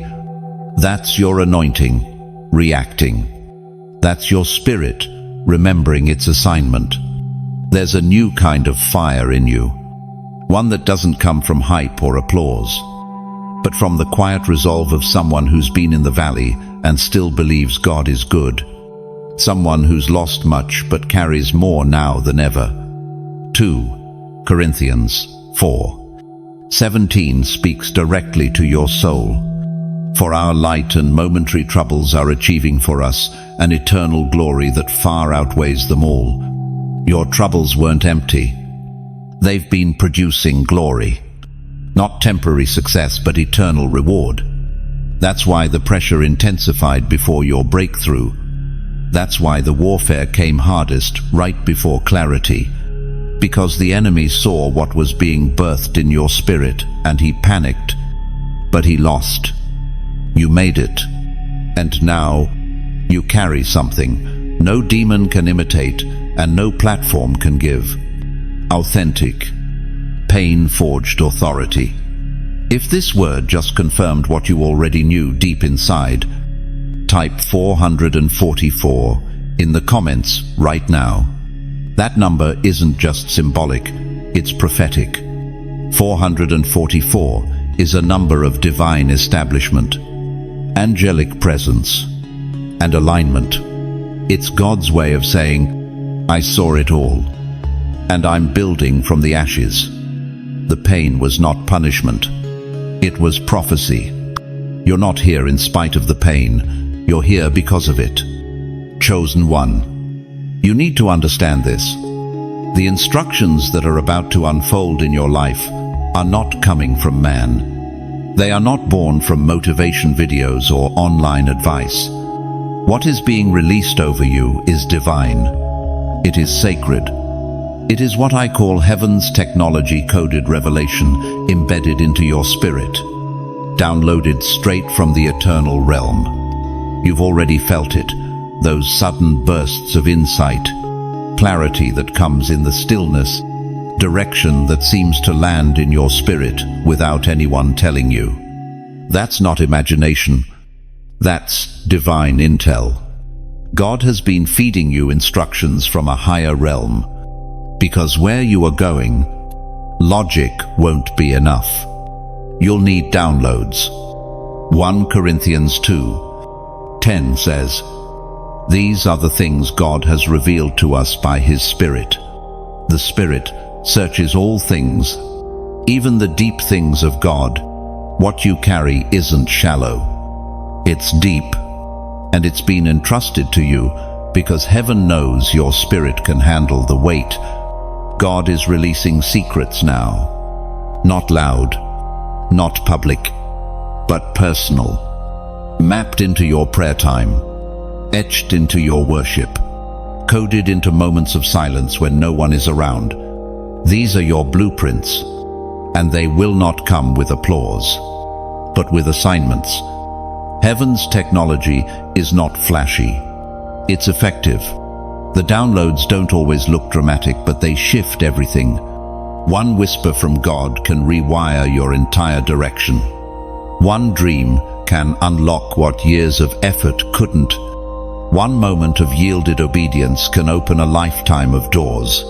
That's your anointing, reacting. That's your spirit, remembering its assignment. There's a new kind of fire in you. One that doesn't come from hype or applause, but from the quiet resolve of someone who's been in the valley and still believes God is good. Someone who's lost much but carries more now than ever. 2 Corinthians 4:17 speaks directly to your soul. For our light and momentary troubles are achieving for us an eternal glory that far outweighs them all. Your troubles weren't empty. They've been producing glory. Not temporary success, but eternal reward. That's why the pressure intensified before your breakthrough. That's why the warfare came hardest right before clarity. Because the enemy saw what was being birthed in your spirit, and he panicked. But he lost. You made it. And now, you carry something no demon can imitate, and no platform can give. Authentic, pain-forged authority. If this word just confirmed what you already knew deep inside, type 444 in the comments right now. That number isn't just symbolic, it's prophetic. 444 is a number of divine establishment, angelic presence, and alignment. It's God's way of saying, I saw it all, and I'm building from the ashes. The pain was not punishment. It was prophecy. You're not here in spite of the pain. You're here because of it. Chosen one. You need to understand this. The instructions that are about to unfold in your life are not coming from man. They are not born from motivation videos or online advice. What is being released over you is divine. It is sacred. It is what I call heaven's technology-coded revelation embedded into your spirit, downloaded straight from the eternal realm. You've already felt it, those sudden bursts of insight, clarity that comes in the stillness, direction that seems to land in your spirit without anyone telling you. That's not imagination, that's divine intel. God has been feeding you instructions from a higher realm, because where you are going, logic won't be enough. You'll need downloads. 1 Corinthians 2:10 says, "These are the things God has revealed to us by His Spirit. The Spirit searches all things, even the deep things of God." What you carry isn't shallow. It's deep, and it's been entrusted to you because heaven knows your spirit can handle the weight. God is releasing secrets now. Not loud, not public, but personal. Mapped into your prayer time, etched into your worship, coded into moments of silence when no one is around. These are your blueprints, and they will not come with applause, but with assignments. Heaven's technology is not flashy. It's effective. The downloads don't always look dramatic, but they shift everything. One whisper from God can rewire your entire direction. One dream can unlock what years of effort couldn't. One moment of yielded obedience can open a lifetime of doors.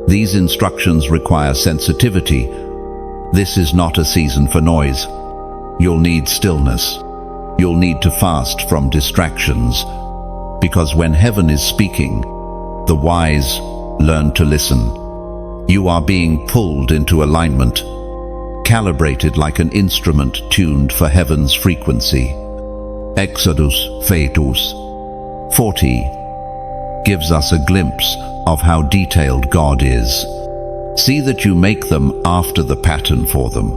These instructions require sensitivity. This is not a season for noise. You'll need stillness. You'll need to fast from distractions, because when heaven is speaking, the wise learn to listen. You are being pulled into alignment, calibrated like an instrument tuned for heaven's frequency. Exodus 40 gives us a glimpse of how detailed God is. See that you make them after the pattern for them,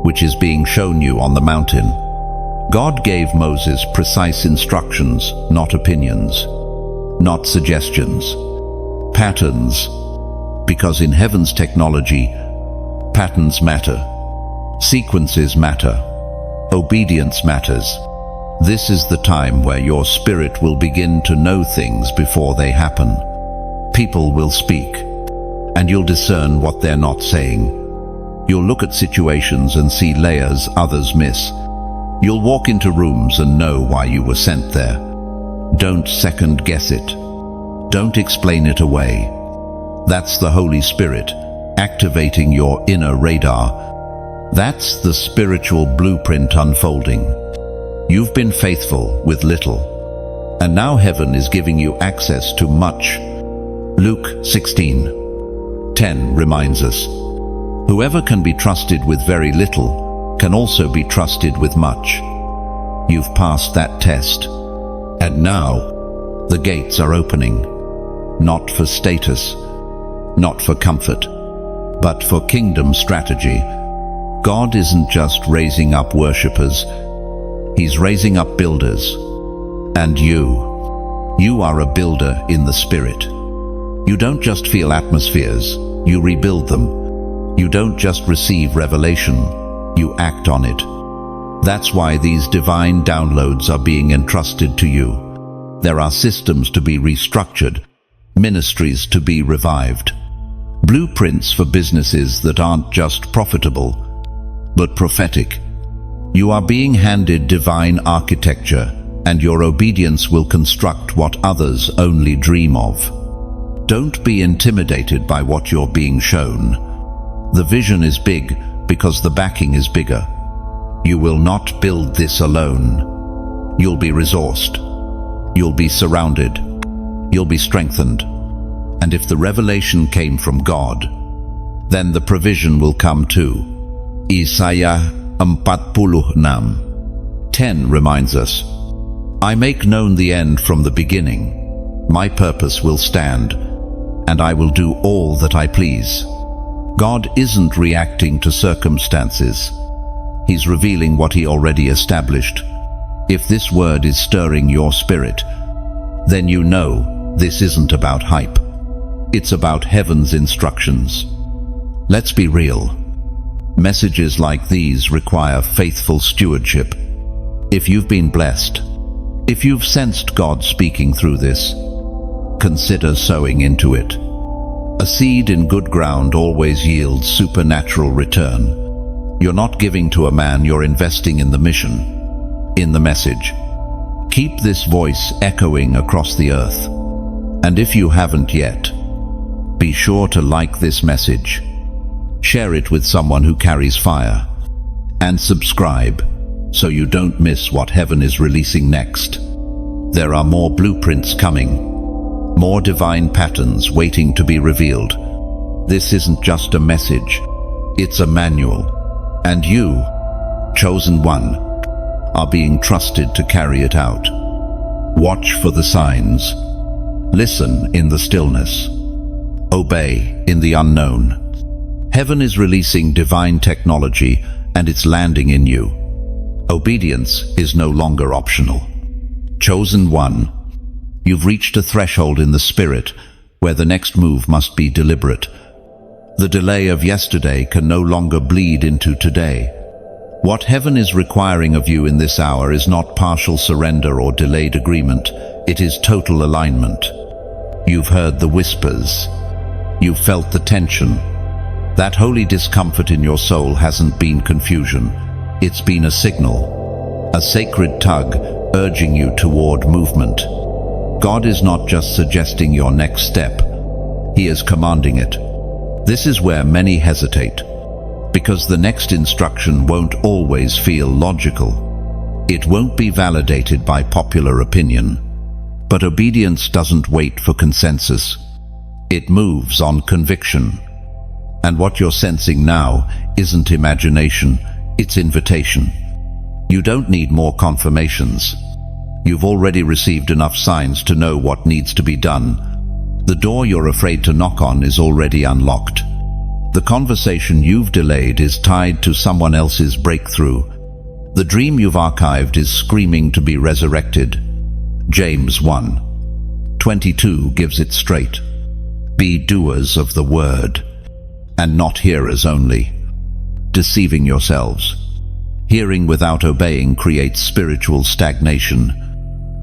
which is being shown you on the mountain. God gave Moses precise instructions, not opinions, not suggestions. Patterns, because in heaven's technology, patterns matter, sequences matter, obedience matters. This is the time where your spirit will begin to know things before they happen. People will speak, and you'll discern what they're not saying. You'll look at situations and see layers others miss. You'll walk into rooms and know why you were sent there. Don't second guess it. Don't explain it away. That's the Holy Spirit activating your inner radar. That's the spiritual blueprint unfolding. You've been faithful with little, and now heaven is giving you access to much. Luke 16:10 reminds us, "Whoever can be trusted with very little can also be trusted with much." You've passed that test, and now the gates are opening, not for status, not for comfort, but for kingdom strategy. God isn't just raising up worshippers, He's raising up builders. And you are a builder in the Spirit. You don't just feel atmospheres, you rebuild them. You don't just receive revelation, you act on it. That's why these divine downloads are being entrusted to you. There are systems to be restructured, ministries to be revived, blueprints for businesses that aren't just profitable, but prophetic. You are being handed divine architecture, and your obedience will construct what others only dream of. Don't be intimidated by what you're being shown. The vision is big because the backing is bigger. You will not build this alone. You'll be resourced. You'll be surrounded. You'll be strengthened. And if the revelation came from God, then the provision will come too. Isaiah 46:10 reminds us, "I make known the end from the beginning. My purpose will stand, and I will do all that I please." God isn't reacting to circumstances. He's revealing what He already established. If this word is stirring your spirit, then you know this isn't about hype. It's about heaven's instructions. Let's be real. Messages like these require faithful stewardship. If you've been blessed, if you've sensed God speaking through this, consider sowing into it. A seed in good ground always yields supernatural return. You're not giving to a man, you're investing in the mission, in the message. Keep this voice echoing across the earth. And if you haven't yet, be sure to like this message, share it with someone who carries fire, and subscribe so you don't miss what heaven is releasing next. There are more blueprints coming, more divine patterns waiting to be revealed. This isn't just a message, it's a manual. And you, chosen one, are being trusted to carry it out. Watch for the signs. Listen in the stillness. Obey in the unknown. Heaven is releasing divine technology and it's landing in you. Obedience is no longer optional. Chosen one, you've reached a threshold in the spirit where the next move must be deliberate. The delay of yesterday can no longer bleed into today. What heaven is requiring of you in this hour is not partial surrender or delayed agreement. It is total alignment. You've heard the whispers. You've felt the tension. That holy discomfort in your soul hasn't been confusion. It's been a signal, a sacred tug urging you toward movement. God is not just suggesting your next step. He is commanding it. This is where many hesitate, because the next instruction won't always feel logical. It won't be validated by popular opinion. But obedience doesn't wait for consensus. It moves on conviction. And what you're sensing now isn't imagination, it's invitation. You don't need more confirmations. You've already received enough signs to know what needs to be done. The door you're afraid to knock on is already unlocked. The conversation you've delayed is tied to someone else's breakthrough. The dream you've archived is screaming to be resurrected. James 1:22 gives it straight. Be doers of the word, and not hearers only, deceiving yourselves. Hearing without obeying creates spiritual stagnation.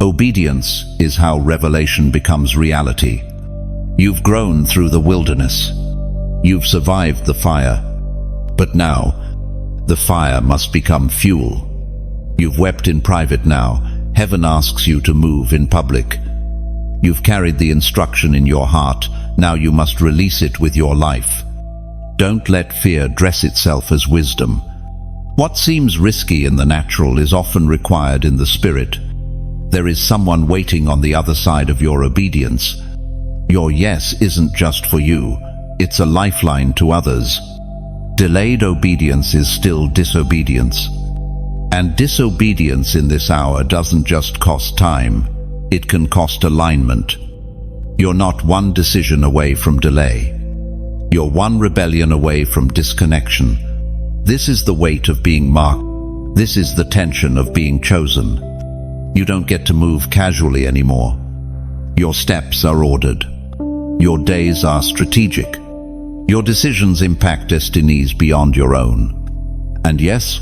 Obedience is how revelation becomes reality. You've grown through the wilderness. You've survived the fire. But now, the fire must become fuel. You've wept in private now. Heaven asks you to move in public. You've carried the instruction in your heart. Now you must release it with your life. Don't let fear dress itself as wisdom. What seems risky in the natural is often required in the spirit. There is someone waiting on the other side of your obedience. Your yes isn't just for you, it's a lifeline to others. Delayed obedience is still disobedience. And disobedience in this hour doesn't just cost time, it can cost alignment. You're not one decision away from delay. You're one rebellion away from disconnection. This is the weight of being marked. This is the tension of being chosen. You don't get to move casually anymore. Your steps are ordered. Your days are strategic. Your decisions impact destinies beyond your own. And yes,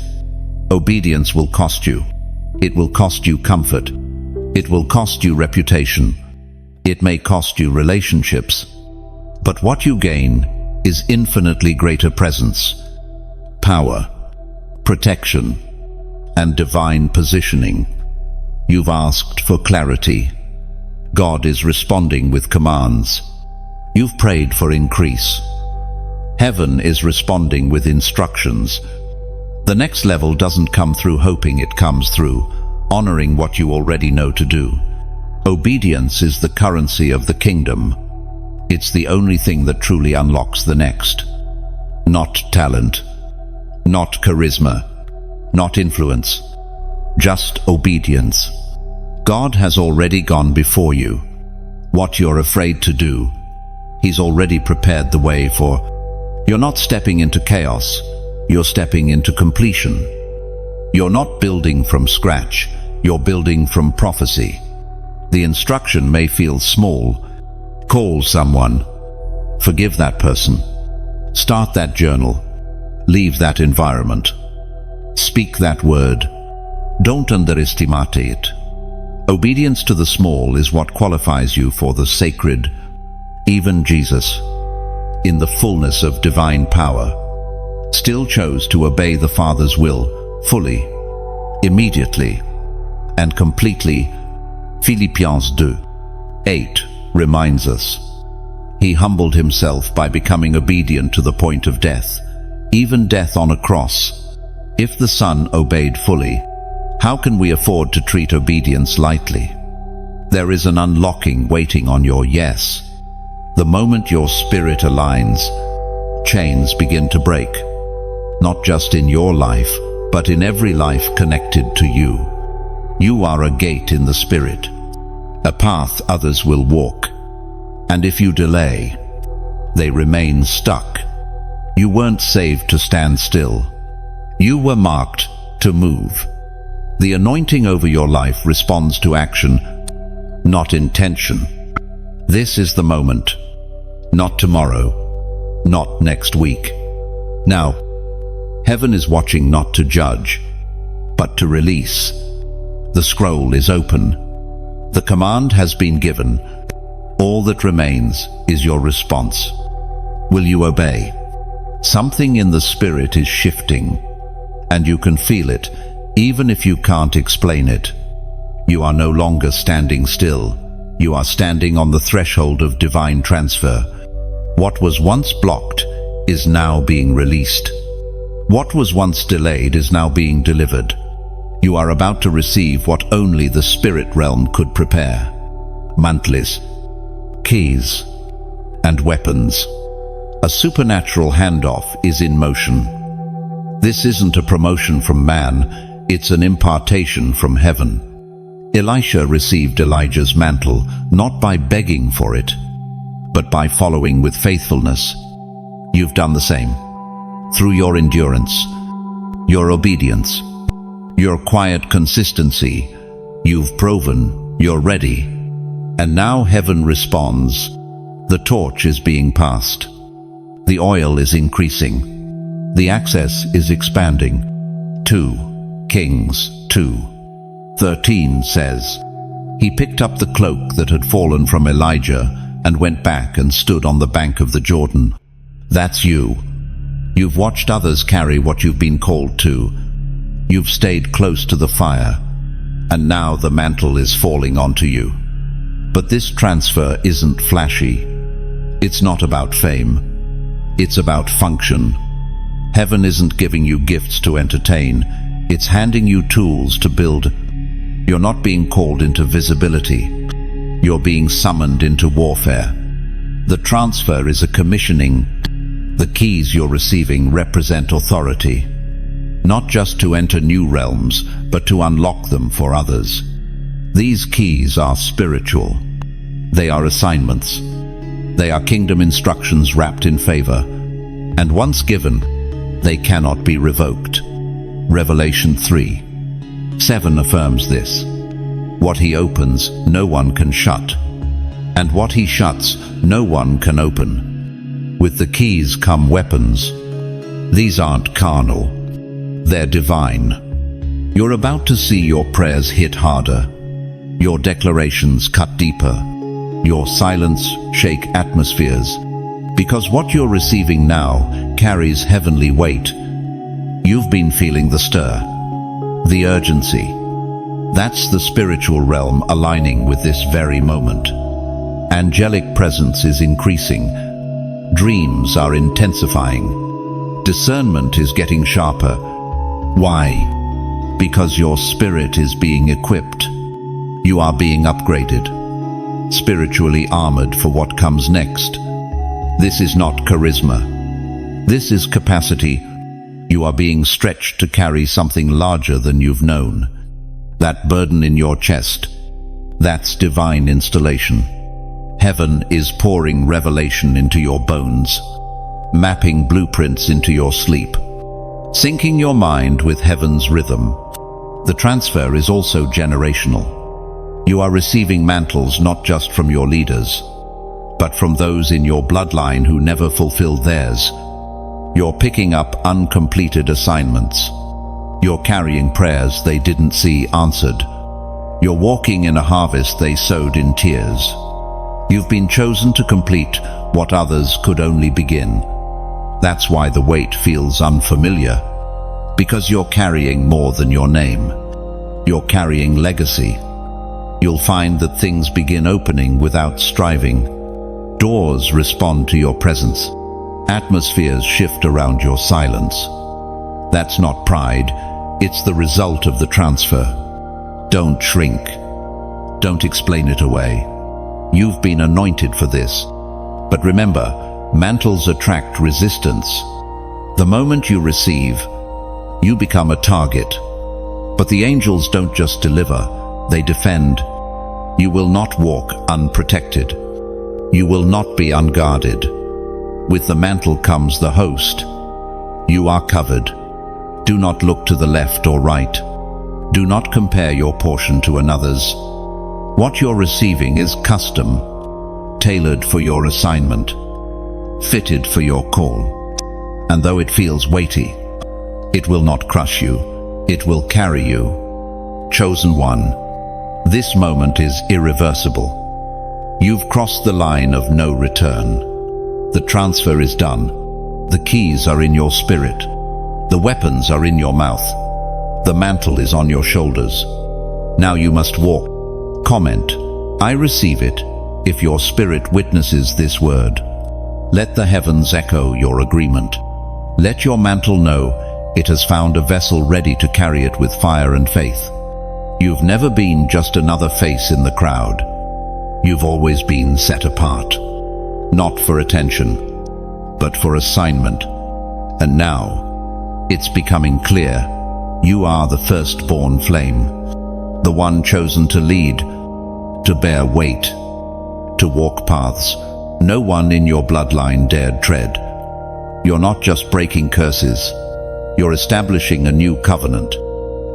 obedience will cost you. It will cost you comfort. It will cost you reputation. It may cost you relationships. But what you gain is infinitely greater presence, power, protection, and divine positioning. You've asked for clarity. God is responding with commands. You've prayed for increase. Heaven is responding with instructions. The next level doesn't come through hoping, it comes through honoring what you already know to do. Obedience is the currency of the kingdom. It's the only thing that truly unlocks the next. Not talent, not charisma, not influence, just obedience. God has already gone before you. What you're afraid to do, He's already prepared the way for. You're not stepping into chaos, you're stepping into completion. You're not building from scratch, you're building from prophecy. The instruction may feel small. Call someone. Forgive that person. Start that journal. Leave that environment. Speak that word. Don't underestimate it. Obedience to the small is what qualifies you for the sacred. Even Jesus, in the fullness of divine power, still chose to obey the Father's will fully, immediately, and completely. Philippians 2:8 reminds us, he humbled himself by becoming obedient to the point of death, even death on a cross. If the Son obeyed fully, how can we afford to treat obedience lightly? There is an unlocking waiting on your yes. The moment your spirit aligns, chains begin to break, not just in your life, but in every life connected to you. You are a gate in the Spirit, a path others will walk. And if you delay, they remain stuck. You weren't saved to stand still. You were marked to move. The anointing over your life responds to action, not intention. This is the moment, not tomorrow, not next week. Now, heaven is watching not to judge, but to release. The scroll is open. The command has been given. All that remains is your response. Will you obey? Something in the Spirit is shifting, and you can feel it, even if you can't explain it. You are no longer standing still. You are standing on the threshold of divine transfer. What was once blocked is now being released. What was once delayed is now being delivered. You are about to receive what only the spirit realm could prepare. Mantles, keys, and weapons. A supernatural handoff is in motion. This isn't a promotion from man, it's an impartation from heaven. Elisha received Elijah's mantle not by begging for it, but by following with faithfulness. You've done the same. Through your endurance, your obedience, your quiet consistency, you've proven you're ready. And now heaven responds. The torch is being passed. The oil is increasing. The access is expanding. 2 Kings 2:13 says, he picked up the cloak that had fallen from Elijah and went back and stood on the bank of the Jordan. That's you. You've watched others carry what you've been called to. You've stayed close to the fire, and now the mantle is falling onto you. But this transfer isn't flashy. It's not about fame. It's about function. Heaven isn't giving you gifts to entertain. It's handing you tools to build. You're not being called into visibility. You're being summoned into warfare. The transfer is a commissioning. The keys you're receiving represent authority, not just to enter new realms, but to unlock them for others. These keys are spiritual. They are assignments. They are kingdom instructions wrapped in favor. And once given, they cannot be revoked. Revelation 3:7 affirms this. What he opens, no one can shut. And what he shuts, no one can open. With the keys come weapons. These aren't carnal. They're divine. You're about to see your prayers hit harder, your declarations cut deeper, your silence shake atmospheres, because what you're receiving now carries heavenly weight. You've been feeling the stir, the urgency. That's the spiritual realm aligning with this very moment. Angelic presence is increasing. Dreams are intensifying. Discernment is getting sharper. Why? Because your spirit is being equipped. You are being upgraded, spiritually armored for what comes next. This is not charisma. This is capacity. You are being stretched to carry something larger than you've known. That burden in your chest, that's divine installation. Heaven is pouring revelation into your bones, mapping blueprints into your sleep, syncing your mind with heaven's rhythm. The transfer is also generational. You are receiving mantles not just from your leaders, but from those in your bloodline who never fulfilled theirs. You're picking up uncompleted assignments. You're carrying prayers they didn't see answered. You're walking in a harvest they sowed in tears. You've been chosen to complete what others could only begin. That's why the weight feels unfamiliar, because you're carrying more than your name. You're carrying legacy. You'll find that things begin opening without striving. Doors respond to your presence. Atmospheres shift around your silence. That's not pride, it's the result of the transfer. Don't shrink. Don't explain it away. You've been anointed for this. But remember, mantles attract resistance. The moment you receive, you become a target. But the angels don't just deliver, they defend. You will not walk unprotected. You will not be unguarded. With the mantle comes the host. You are covered. Do not look to the left or right. Do not compare your portion to another's. What you're receiving is custom, tailored for your assignment, fitted for your call. And though it feels weighty, it will not crush you, it will carry you. Chosen one, this moment is irreversible. You've crossed the line of no return. The transfer is done. The keys are in your spirit. The weapons are in your mouth. The mantle is on your shoulders. Now you must walk. Comment, I receive it, if your spirit witnesses this word. Let the heavens echo your agreement. Let your mantle know it has found a vessel ready to carry it with fire and faith. You've never been just another face in the crowd. You've always been set apart. Not for attention, but for assignment. And now, it's becoming clear. You are the firstborn flame, the one chosen to lead, to bear weight, to walk paths no one in your bloodline dared tread. You're not just breaking curses, you're establishing a new covenant.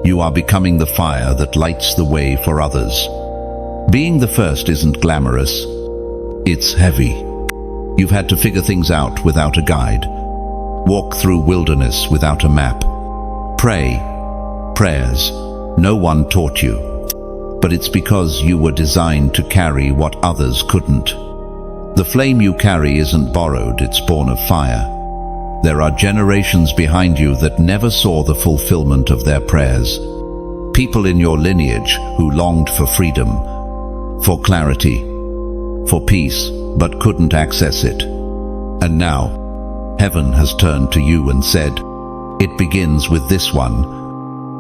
You are becoming the fire that lights the way for others. Being the first isn't glamorous, it's heavy. You've had to figure things out without a guide, walk through wilderness without a map, pray prayers no one taught you. But it's because you were designed to carry what others couldn't. The flame you carry isn't borrowed, it's born of fire. There are generations behind you that never saw the fulfillment of their prayers. People in your lineage who longed for freedom, for clarity, for peace, but couldn't access it. And now, heaven has turned to you and said, it begins with this one.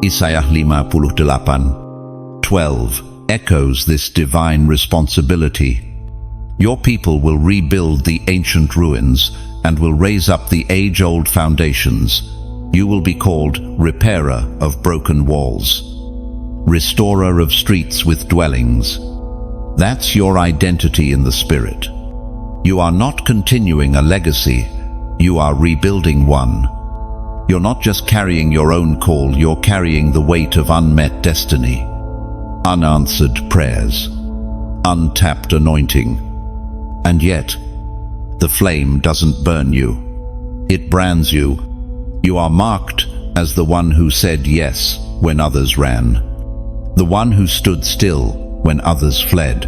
Isaiah 58:12 echoes this divine responsibility. Your people will rebuild the ancient ruins and will raise up the age-old foundations. You will be called repairer of broken walls, restorer of streets with dwellings. That's your identity in the spirit. You are not continuing a legacy, you are rebuilding one. You're not just carrying your own call, you're carrying the weight of unmet destiny, unanswered prayers, untapped anointing. And yet, the flame doesn't burn you. It brands you. You are marked as the one who said yes when others ran, the one who stood still when others fled,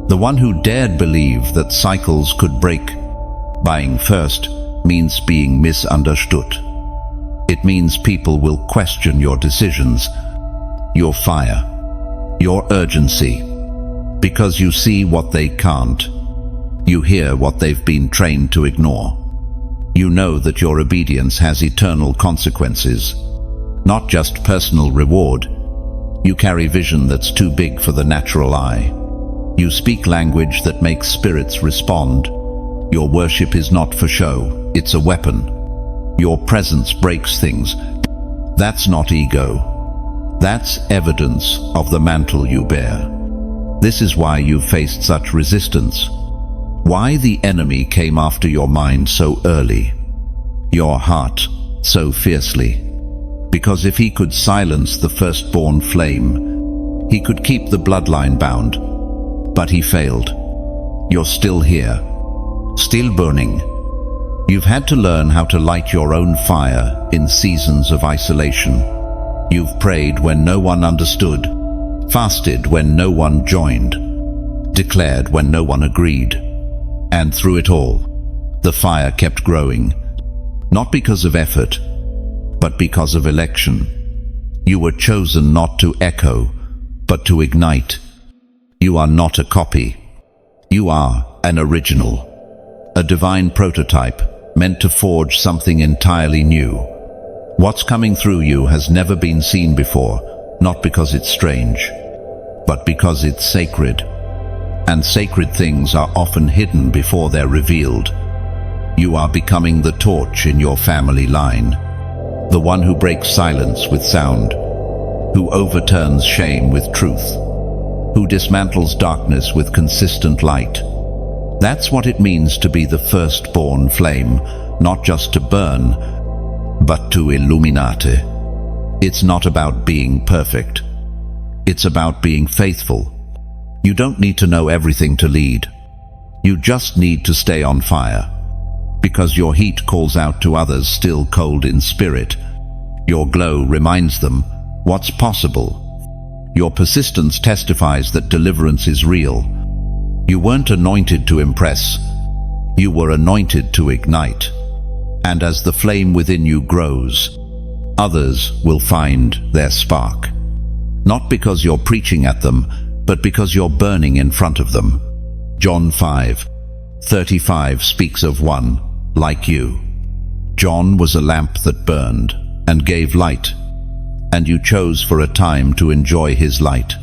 the one who dared believe that cycles could break. Buying first means being misunderstood. It means people will question your decisions, your fire, your urgency, because you see what they can't. You hear what they've been trained to ignore. You know that your obedience has eternal consequences, not just personal reward. You carry vision that's too big for the natural eye. You speak language that makes spirits respond. Your worship is not for show, it's a weapon. Your presence breaks things. That's not ego. That's evidence of the mantle you bear. This is why you've faced such resistance. Why the enemy came after your mind so early, your heart so fiercely. Because if he could silence the firstborn flame, he could keep the bloodline bound. But he failed. You're still here, still burning. You've had to learn how to light your own fire in seasons of isolation. You've prayed when no one understood, fasted when no one joined, declared when no one agreed. And through it all, the fire kept growing, not because of effort, but because of election. You were chosen not to echo, but to ignite. You are not a copy. You are an original, a divine prototype meant to forge something entirely new. What's coming through you has never been seen before, not because it's strange, but because it's sacred. And sacred things are often hidden before they're revealed. You are becoming the torch in your family line, the one who breaks silence with sound, who overturns shame with truth, who dismantles darkness with consistent light. That's what it means to be the firstborn flame, not just to burn, but to illuminate. It's not about being perfect. It's about being faithful. You don't need to know everything to lead. You just need to stay on fire, because your heat calls out to others still cold in spirit. Your glow reminds them what's possible. Your persistence testifies that deliverance is real. You weren't anointed to impress. You were anointed to ignite. And as the flame within you grows, others will find their spark. Not because you're preaching at them, but because you're burning in front of them. John 5:35 speaks of one like you. John was a lamp that burned and gave light, and you chose for a time to enjoy his light.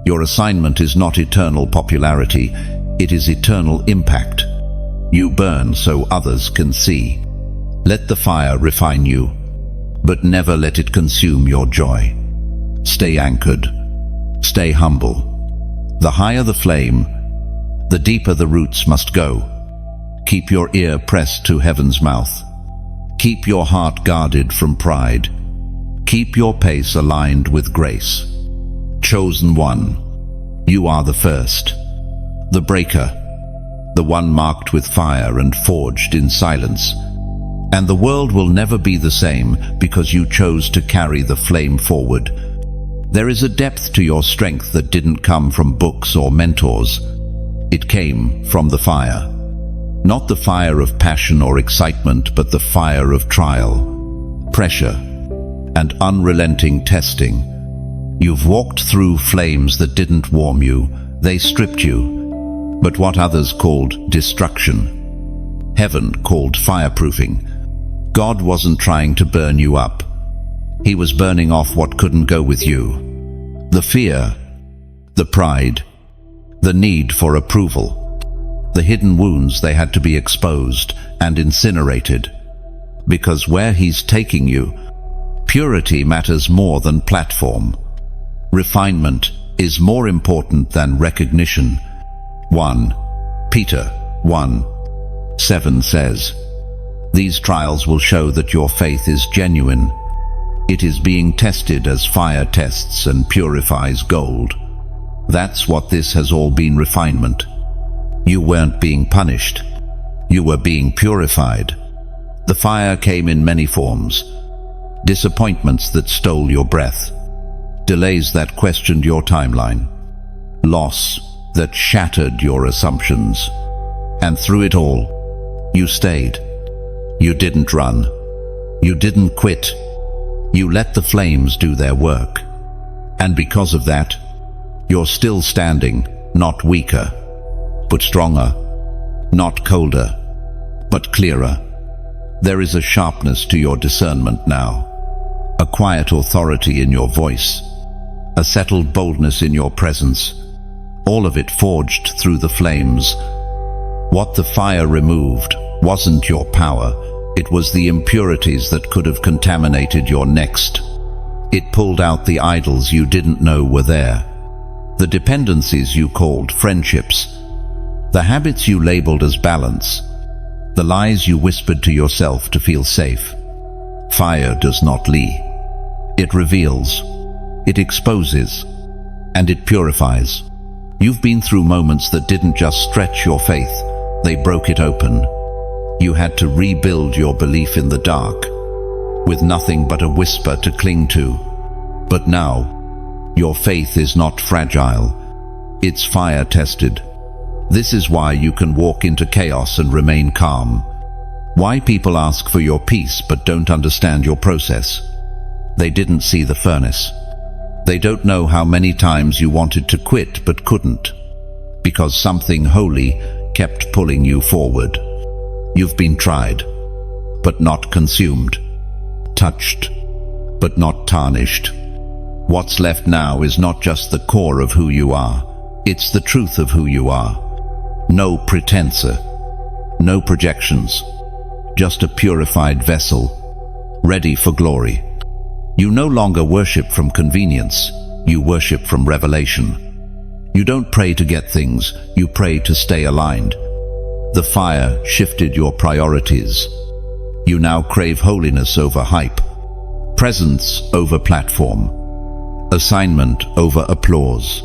Your assignment is not eternal popularity, it is eternal impact. You burn so others can see. Let the fire refine you, but never let it consume your joy. Stay anchored. Stay humble. The higher the flame, the deeper the roots must go. Keep your ear pressed to heaven's mouth. Keep your heart guarded from pride. Keep your pace aligned with grace. Chosen one, you are the first, the breaker, the one marked with fire and forged in silence. And the world will never be the same because you chose to carry the flame forward. There is a depth to your strength that didn't come from books or mentors. It came from the fire. Not the fire of passion or excitement, but the fire of trial, pressure, and unrelenting testing. You've walked through flames that didn't warm you, they stripped you. But what others called destruction, heaven called fireproofing. God wasn't trying to burn you up. He was burning off what couldn't go with you. The fear, the pride, the need for approval, the hidden wounds they had to be exposed and incinerated. Because where he's taking you, purity matters more than platform. Refinement is more important than recognition. 1 Peter 1:7 says, "These trials will show that your faith is genuine. It is being tested as fire tests and purifies gold." That's what this has all been, refinement. You weren't being punished. You were being purified. The fire came in many forms. Disappointments that stole your breath. Delays that questioned your timeline. Loss that shattered your assumptions. And through it all, you stayed. You didn't run. You didn't quit. You let the flames do their work. And because of that, you're still standing, not weaker, but stronger, not colder, but clearer. There is a sharpness to your discernment now, a quiet authority in your voice, a settled boldness in your presence, all of it forged through the flames. What the fire removed wasn't your power, it was the impurities that could have contaminated your next. It pulled out the idols you didn't know were there, the dependencies you called friendships, the habits you labeled as balance, the lies you whispered to yourself to feel safe. Fire does not lie. It reveals, it exposes, and it purifies. You've been through moments that didn't just stretch your faith, they broke it open. You had to rebuild your belief in the dark, with nothing but a whisper to cling to. But now, Your faith is not fragile. It's fire-tested. This is why you can walk into chaos and remain calm. Why people ask for your peace but don't understand your process. They didn't see the furnace. They don't know how many times you wanted to quit but couldn't, because something holy kept pulling you forward. You've been tried, but not consumed. Touched, but not tarnished. What's left now is not just the core of who you are. It's the truth of who you are. No pretenser, no projections, just a purified vessel, ready for glory. You no longer worship from convenience, you worship from revelation. You don't pray to get things, you pray to stay aligned. The fire shifted your priorities. You now crave holiness over hype, presence over platform, assignment over applause.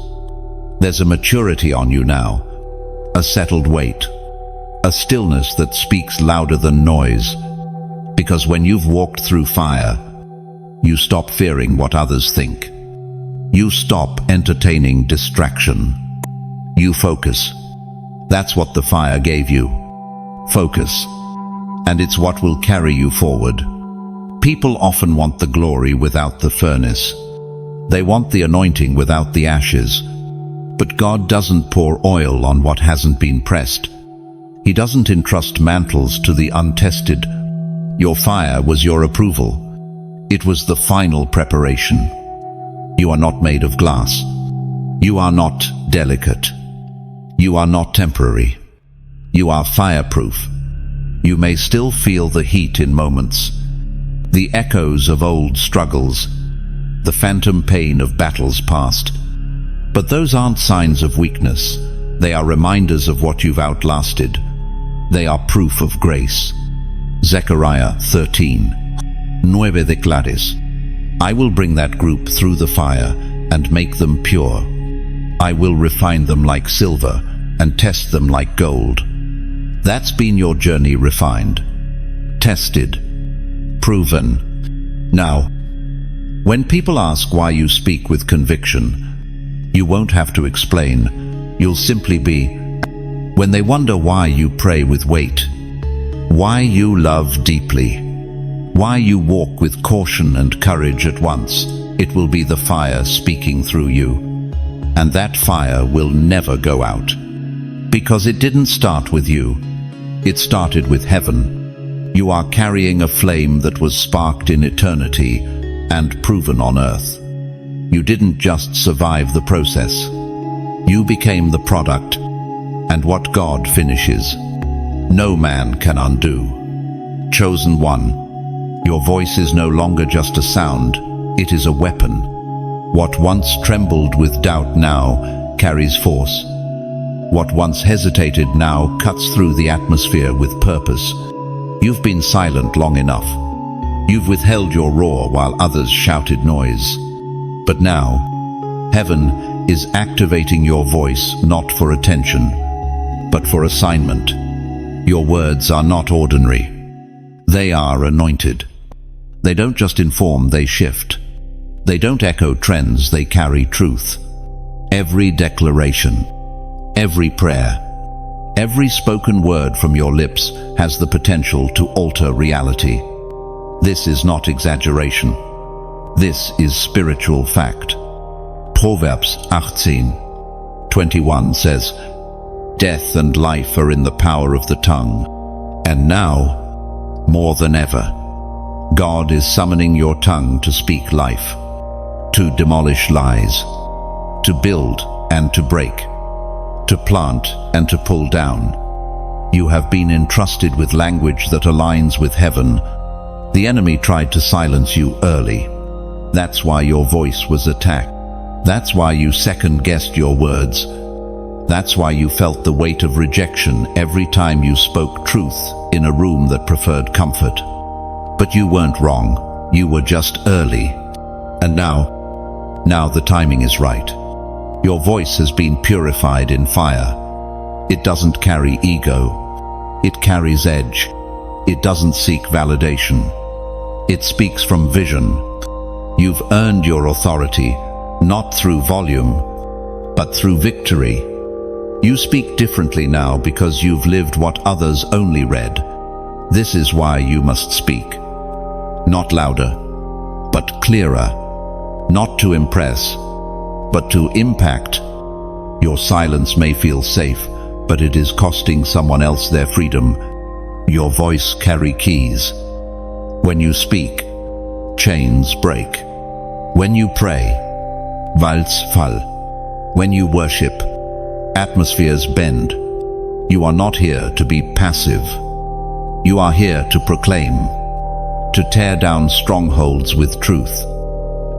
There's a maturity on you now, a settled weight, a stillness that speaks louder than noise. Because when you've walked through fire, you stop fearing what others think. You stop entertaining distraction. You focus. That's what the fire gave you. Focus. And it's what will carry you forward. People often want the glory without the furnace. They want the anointing without the ashes. But God doesn't pour oil on what hasn't been pressed. He doesn't entrust mantles to the untested. Your fire was your approval. It was the final preparation. You are not made of glass. You are not delicate. You are not temporary. You are fireproof. You may still feel the heat in moments, the echoes of old struggles, the phantom pain of battles past. But those aren't signs of weakness. They are reminders of what you've outlasted. They are proof of grace. Zechariah 13:9 declares, I will bring that group through the fire and make them pure. I will refine them like silver and test them like gold. That's been your journey, refined, tested, proven. Now, when people ask why you speak with conviction, you won't have to explain. You'll simply be. When they wonder why you pray with weight, why you love deeply, why you walk with caution and courage at once, it will be the fire speaking through you. And that fire will never go out. Because it didn't start with you. It started with heaven. You are carrying a flame that was sparked in eternity and proven on earth. You didn't just survive the process. You became the product. And what God finishes, no man can undo. Chosen one. Your voice is no longer just a sound, it is a weapon. What once trembled with doubt now carries force. What once hesitated now cuts through the atmosphere with purpose. You've been silent long enough. You've withheld your roar while others shouted noise. But now, heaven is activating your voice not for attention, but for assignment. Your words are not ordinary. They are anointed. They don't just inform, they shift. They don't echo trends, they carry truth. Every declaration, every prayer, every spoken word from your lips has the potential to alter reality. This is not exaggeration. This is spiritual fact. Proverbs 18:21 says, Death and life are in the power of the tongue. And now, more than ever, God is summoning your tongue to speak life, to demolish lies, to build and to break, to plant and to pull down. You have been entrusted with language that aligns with heaven. The enemy tried to silence you early. That's why your voice was attacked. That's why you second-guessed your words. That's why you felt the weight of rejection every time you spoke truth in a room that preferred comfort. But you weren't wrong. You were just early. And now the timing is right. Your voice has been purified in fire. It doesn't carry ego. It carries edge. It doesn't seek validation. It speaks from vision. You've earned your authority, not through volume, but through victory. You speak differently now because you've lived what others only read. This is why you must speak. Not louder, but clearer. Not to impress, but to impact. Your silence may feel safe, but it is costing someone else their freedom. Your voice carries keys. When you speak, chains break. When you pray, walls fall. When you worship, atmospheres bend. You are not here to be passive. You are here to proclaim, to tear down strongholds with truth,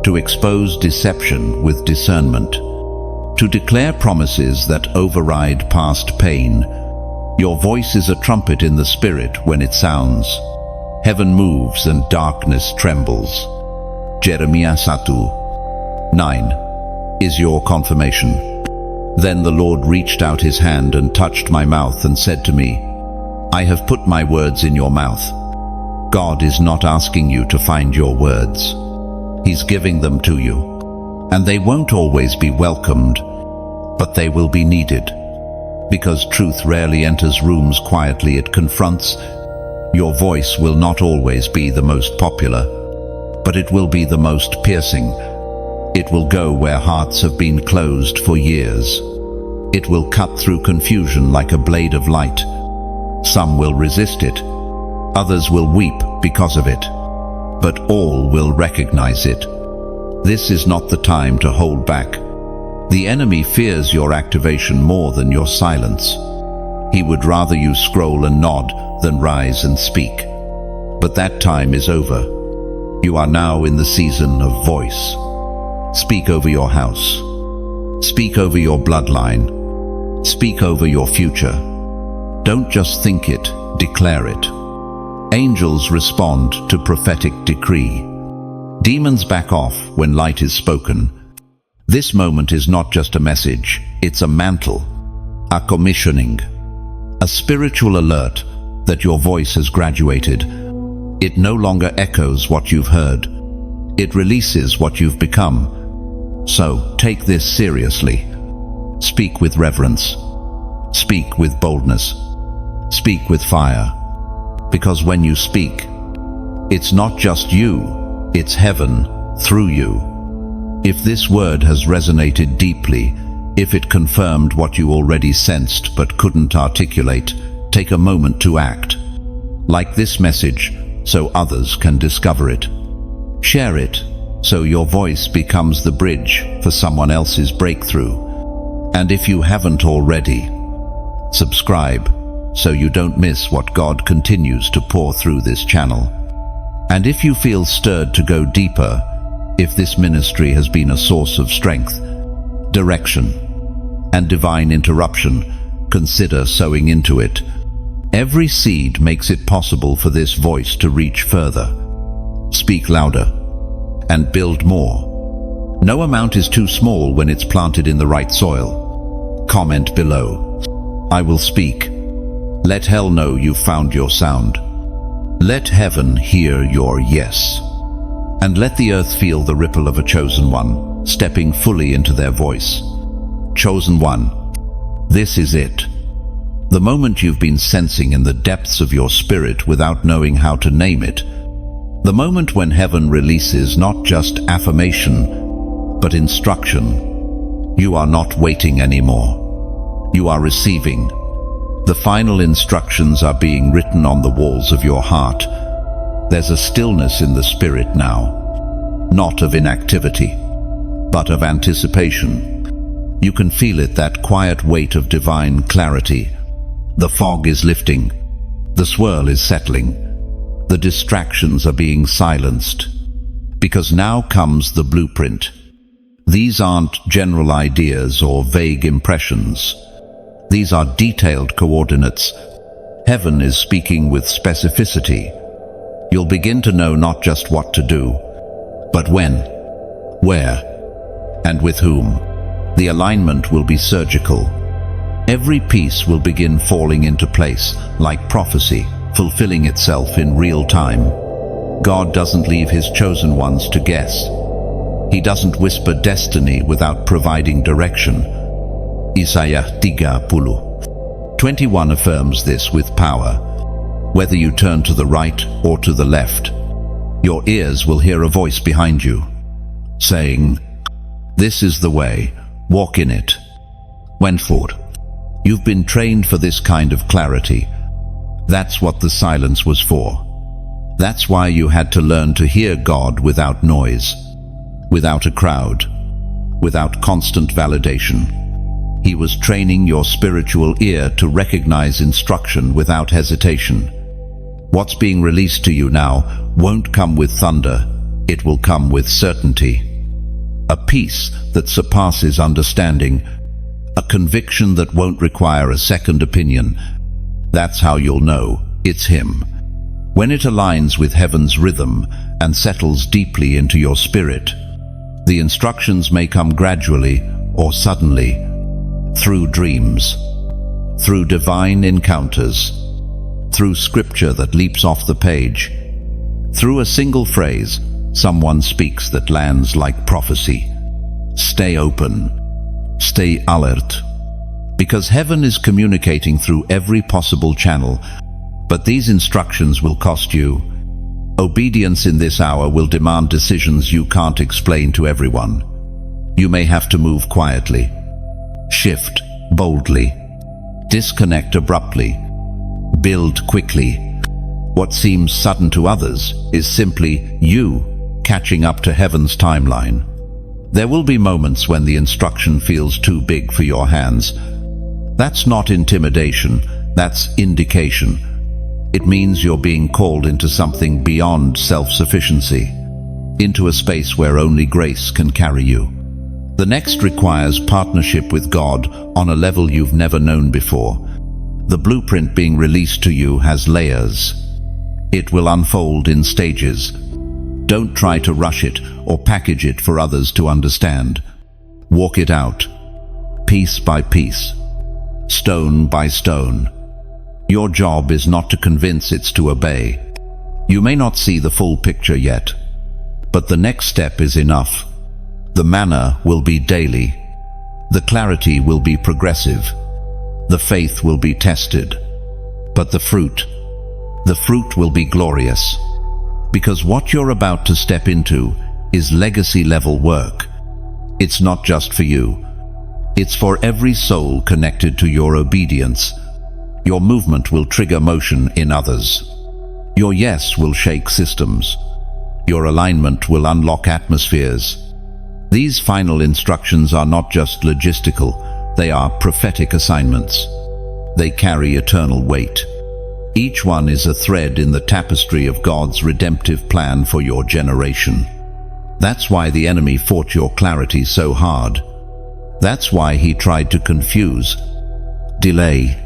to expose deception with discernment, to declare promises that override past pain. Your voice is a trumpet in the spirit when it sounds. Heaven moves and darkness trembles. Jeremiah 1:9 is your confirmation. Then the Lord reached out his hand and touched my mouth and said to me, I have put my words in your mouth. God is not asking you to find your words. He's giving them to you. And they won't always be welcomed, but they will be needed. Because truth rarely enters rooms quietly, it confronts. Your voice will not always be the most popular, but it will be the most piercing. It will go where hearts have been closed for years. It will cut through confusion like a blade of light. Some will resist it. Others will weep because of it. But all will recognize it. This is not the time to hold back. The enemy fears your activation more than your silence. He would rather you scroll and nod than rise and speak. But that time is over. You are now in the season of voice. Speak over your house. Speak over your bloodline. Speak over your future. Don't just think it, declare it. Angels respond to prophetic decree. Demons back off when light is spoken. This moment is not just a message, it's a mantle, a commissioning, a spiritual alert that your voice has graduated. It no longer echoes what you've heard. It releases what you've become. So take this seriously. Speak with reverence. Speak with boldness. Speak with fire. Because when you speak, it's not just you, it's heaven through you. If this word has resonated deeply, if it confirmed what you already sensed but couldn't articulate, take a moment to act. Like this message, so others can discover it. Share it, so your voice becomes the bridge for someone else's breakthrough. And if you haven't already, subscribe, so you don't miss what God continues to pour through this channel. And if you feel stirred to go deeper, if this ministry has been a source of strength, direction, and divine interruption, consider sowing into it. Every seed makes it possible for this voice to reach further. Speak louder and build more. No amount is too small when it's planted in the right soil. Comment below. I will speak. Let hell know you've found your sound. Let heaven hear your yes. And let the earth feel the ripple of a chosen one, stepping fully into their voice. Chosen one, this is it. The moment you've been sensing in the depths of your spirit without knowing how to name it. The moment when heaven releases not just affirmation, but instruction. You are not waiting anymore. You are receiving. The final instructions are being written on the walls of your heart. There's a stillness in the spirit now, not of inactivity, but of anticipation. You can feel it, that quiet weight of divine clarity. The fog is lifting, the swirl is settling, the distractions are being silenced, because now comes the blueprint. These aren't general ideas or vague impressions. These are detailed coordinates. Heaven is speaking with specificity. You'll begin to know not just what to do, but when, where, and with whom. The alignment will be surgical. Every piece will begin falling into place, like prophecy, fulfilling itself in real time. God doesn't leave his chosen ones to guess. He doesn't whisper destiny without providing direction. Isaiah 30:21 affirms this with power. Whether you turn to the right or to the left, your ears will hear a voice behind you, saying, "This is the way, walk in it." Wentford, you've been trained for this kind of clarity. That's what the silence was for. That's why you had to learn to hear God without noise, without a crowd, without constant validation. He was training your spiritual ear to recognize instruction without hesitation. What's being released to you now won't come with thunder, it will come with certainty. A peace that surpasses understanding, a conviction that won't require a second opinion. That's how you'll know it's Him. When it aligns with heaven's rhythm and settles deeply into your spirit, the instructions may come gradually or suddenly, through dreams, through divine encounters, through scripture that leaps off the page, through a single phrase someone speaks that lands like prophecy. Stay open, stay alert, because heaven is communicating through every possible channel, but these instructions will cost you. Obedience in this hour will demand decisions you can't explain to everyone. You may have to move quietly, shift boldly, disconnect abruptly, build quickly. What seems sudden to others is simply you catching up to heaven's timeline. There will be moments when the instruction feels too big for your hands. That's not intimidation, that's indication. It means you're being called into something beyond self-sufficiency, into a space where only grace can carry you. The next requires partnership with God on a level you've never known before. The blueprint being released to you has layers. It will unfold in stages. Don't try to rush it or package it for others to understand. Walk it out, piece by piece, stone by stone. Your job is not to convince, it's to obey. You may not see the full picture yet, but the next step is enough. The manna will be daily. The clarity will be progressive. The faith will be tested. But the fruit will be glorious. Because what you're about to step into is legacy-level work. It's not just for you. It's for every soul connected to your obedience. Your movement will trigger motion in others. Your yes will shake systems. Your alignment will unlock atmospheres. These final instructions are not just logistical, they are prophetic assignments. They carry eternal weight. Each one is a thread in the tapestry of God's redemptive plan for your generation. That's why the enemy fought your clarity so hard. That's why he tried to confuse, delay,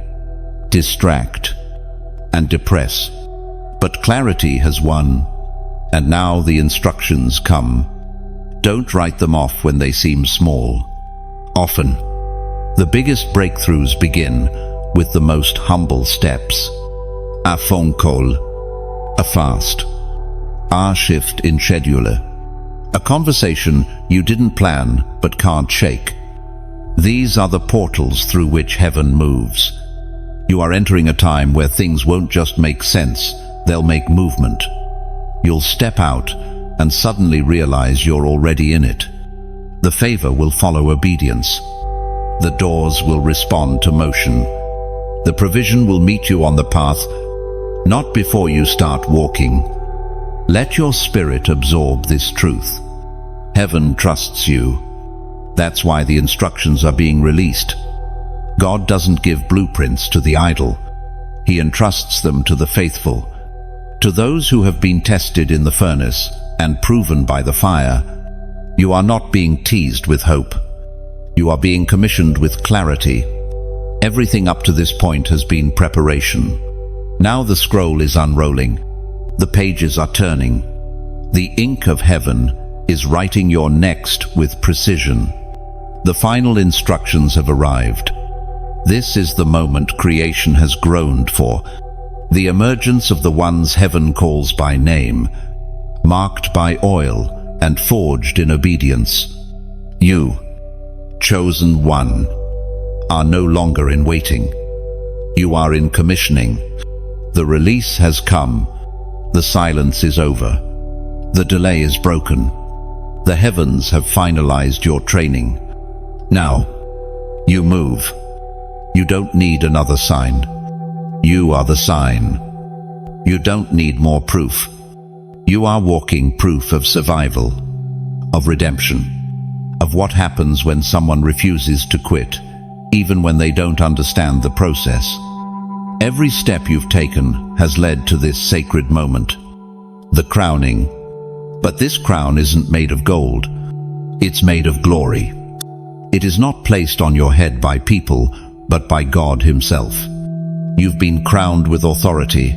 distract, and depress. But clarity has won, and now the instructions come. Don't write them off when they seem small. Often, the biggest breakthroughs begin with the most humble steps. A phone call, a fast, a shift in schedule, a conversation you didn't plan but can't shake. These are the portals through which heaven moves. You are entering a time where things won't just make sense, they'll make movement. You'll step out and suddenly realize you're already in it. The favor will follow obedience. The doors will respond to motion. The provision will meet you on the path, not before you start walking. Let your spirit absorb this truth. Heaven trusts you. That's why the instructions are being released. God doesn't give blueprints to the idle. He entrusts them to the faithful. To those who have been tested in the furnace and proven by the fire. You are not being teased with hope. You are being commissioned with clarity. Everything up to this point has been preparation. Now the scroll is unrolling. The pages are turning. The ink of heaven is writing your next with precision. The final instructions have arrived. This is the moment creation has groaned for. The emergence of the ones heaven calls by name, marked by oil and forged in obedience. You, chosen one, are no longer in waiting. You are in commissioning. The release has come. The silence is over. The delay is broken. The heavens have finalized your training. Now, you move. You don't need another sign. You are the sign. You don't need more proof. You are walking proof of survival, of redemption, of what happens when someone refuses to quit, even when they don't understand the process. Every step you've taken has led to this sacred moment, the crowning. But this crown isn't made of gold. It's made of glory. It is not placed on your head by people, but by God Himself. You've been crowned with authority,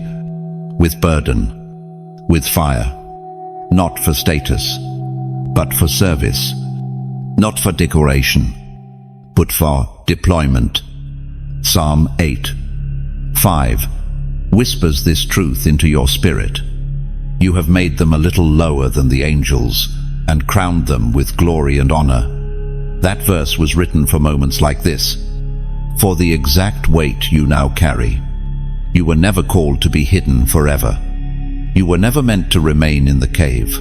with burden, with fire, not for status, but for service, not for decoration, but for deployment. Psalm 8:5 whispers this truth into your spirit. You have made them a little lower than the angels and crowned them with glory and honor. That verse was written for moments like this, for the exact weight you now carry. You were never called to be hidden forever. You were never meant to remain in the cave.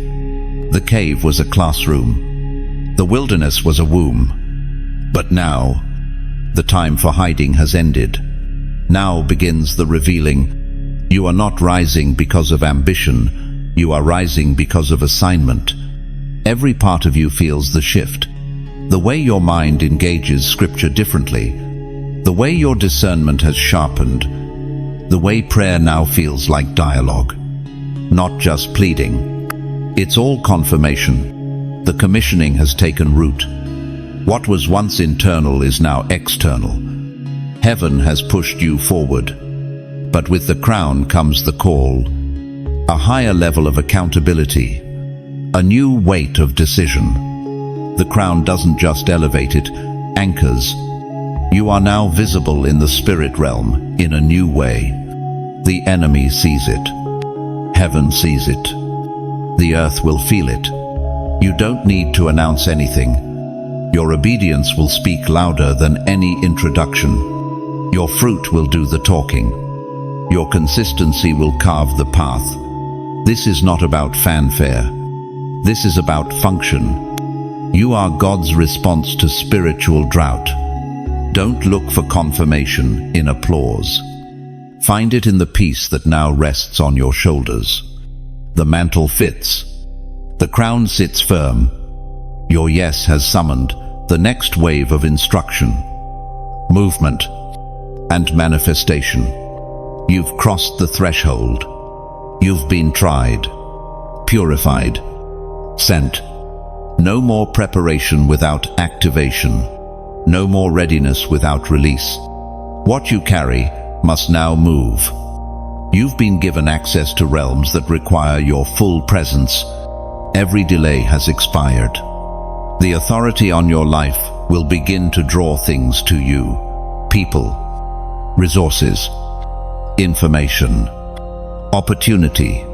The cave was a classroom. The wilderness was a womb. But now, the time for hiding has ended. Now begins the revealing. You are not rising because of ambition. You are rising because of assignment. Every part of you feels the shift. The way your mind engages Scripture differently. The way your discernment has sharpened. The way prayer now feels like dialogue. Not just pleading. It's all confirmation. The commissioning has taken root. What was once internal is now external. Heaven has pushed you forward. But with the crown comes the call. A higher level of accountability. A new weight of decision. The crown doesn't just elevate, it anchors. You are now visible in the spirit realm in a new way. The enemy sees it. Heaven sees it. The earth will feel it. You don't need to announce anything. Your obedience will speak louder than any introduction. Your fruit will do the talking. Your consistency will carve the path. This is not about fanfare. This is about function. You are God's response to spiritual drought. Don't look for confirmation in applause. Find it in the peace that now rests on your shoulders. The mantle fits. The crown sits firm. Your yes has summoned the next wave of instruction, movement, and manifestation. You've crossed the threshold. You've been tried, purified, sent. No more preparation without activation. No more readiness without release. What you carry must now move. You've been given access to realms that require your full presence. Every delay has expired. The authority on your life will begin to draw things to you. People, resources, information, opportunity.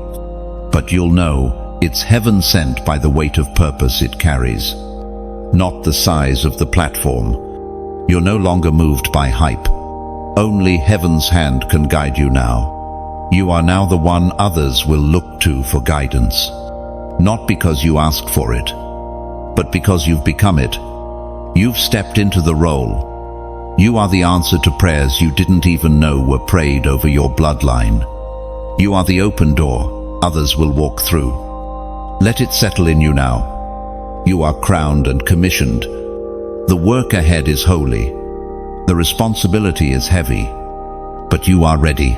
But you'll know it's heaven sent by the weight of purpose it carries, not the size of the platform. You're no longer moved by hype. Only heaven's hand can guide you now. You are now the one others will look to for guidance. Not because you asked for it, but because you've become it. You've stepped into the role. You are the answer to prayers you didn't even know were prayed over your bloodline. You are the open door others will walk through. Let it settle in you now. You are crowned and commissioned. The work ahead is holy. The responsibility is heavy. But you are ready.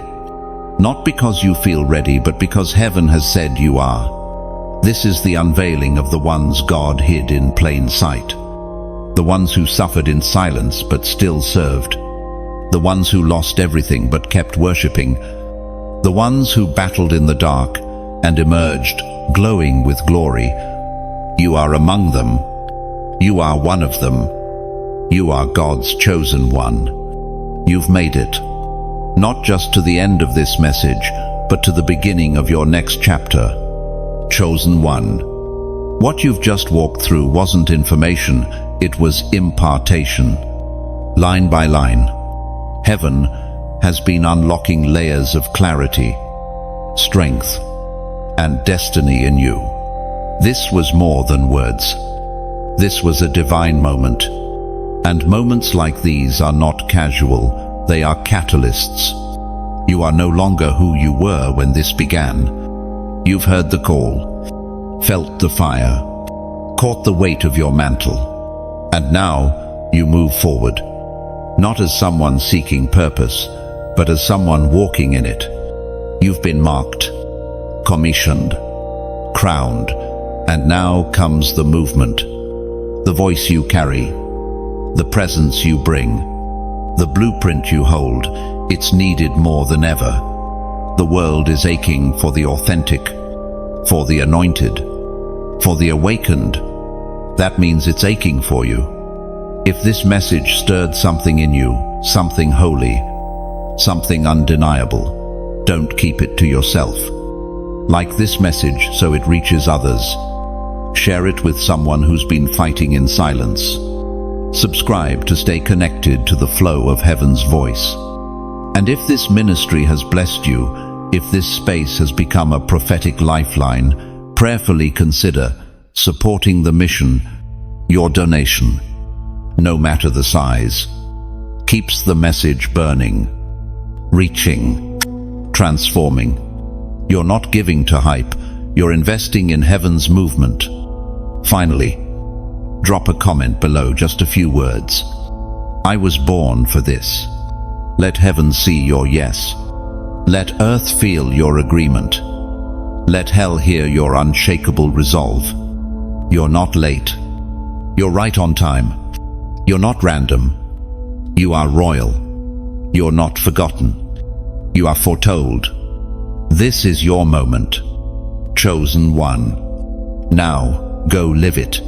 Not because you feel ready, but because heaven has said you are. This is the unveiling of the ones God hid in plain sight. The ones who suffered in silence but still served. The ones who lost everything but kept worshipping. The ones who battled in the dark and emerged glowing with glory. You are among them. You are one of them. You are God's chosen one. You've made it. Not just to the end of this message, but to the beginning of your next chapter. Chosen one. What you've just walked through wasn't information, it was impartation. Line by line, heaven has been unlocking layers of clarity, strength, and destiny in you. This was more than words. This was a divine moment. And moments like these are not casual, they are catalysts. You are no longer who you were when this began. You've heard the call, felt the fire, caught the weight of your mantle. And now you move forward, not as someone seeking purpose, but as someone walking in it. You've been marked, commissioned, crowned, and now comes the movement. The voice you carry, the presence you bring, the blueprint you hold, it's needed more than ever. The world is aching for the authentic, for the anointed, for the awakened. That means it's aching for you. If this message stirred something in you, something holy, something undeniable, don't keep it to yourself. Like this message so it reaches others. Share it with someone who's been fighting in silence. Subscribe to stay connected to the flow of heaven's voice. And if this ministry has blessed you, if this space has become a prophetic lifeline, prayerfully consider supporting the mission. Your donation, no matter the size, keeps the message burning, reaching, transforming. You're not giving to hype, you're investing in heaven's movement. Finally, drop a comment below, just a few words. I was born for this. Let heaven see your yes. Let earth feel your agreement. Let hell hear your unshakable resolve. You're not late. You're right on time. You're not random. You are royal. You're not forgotten. You are foretold. This is your moment. Chosen one. Now, go live it.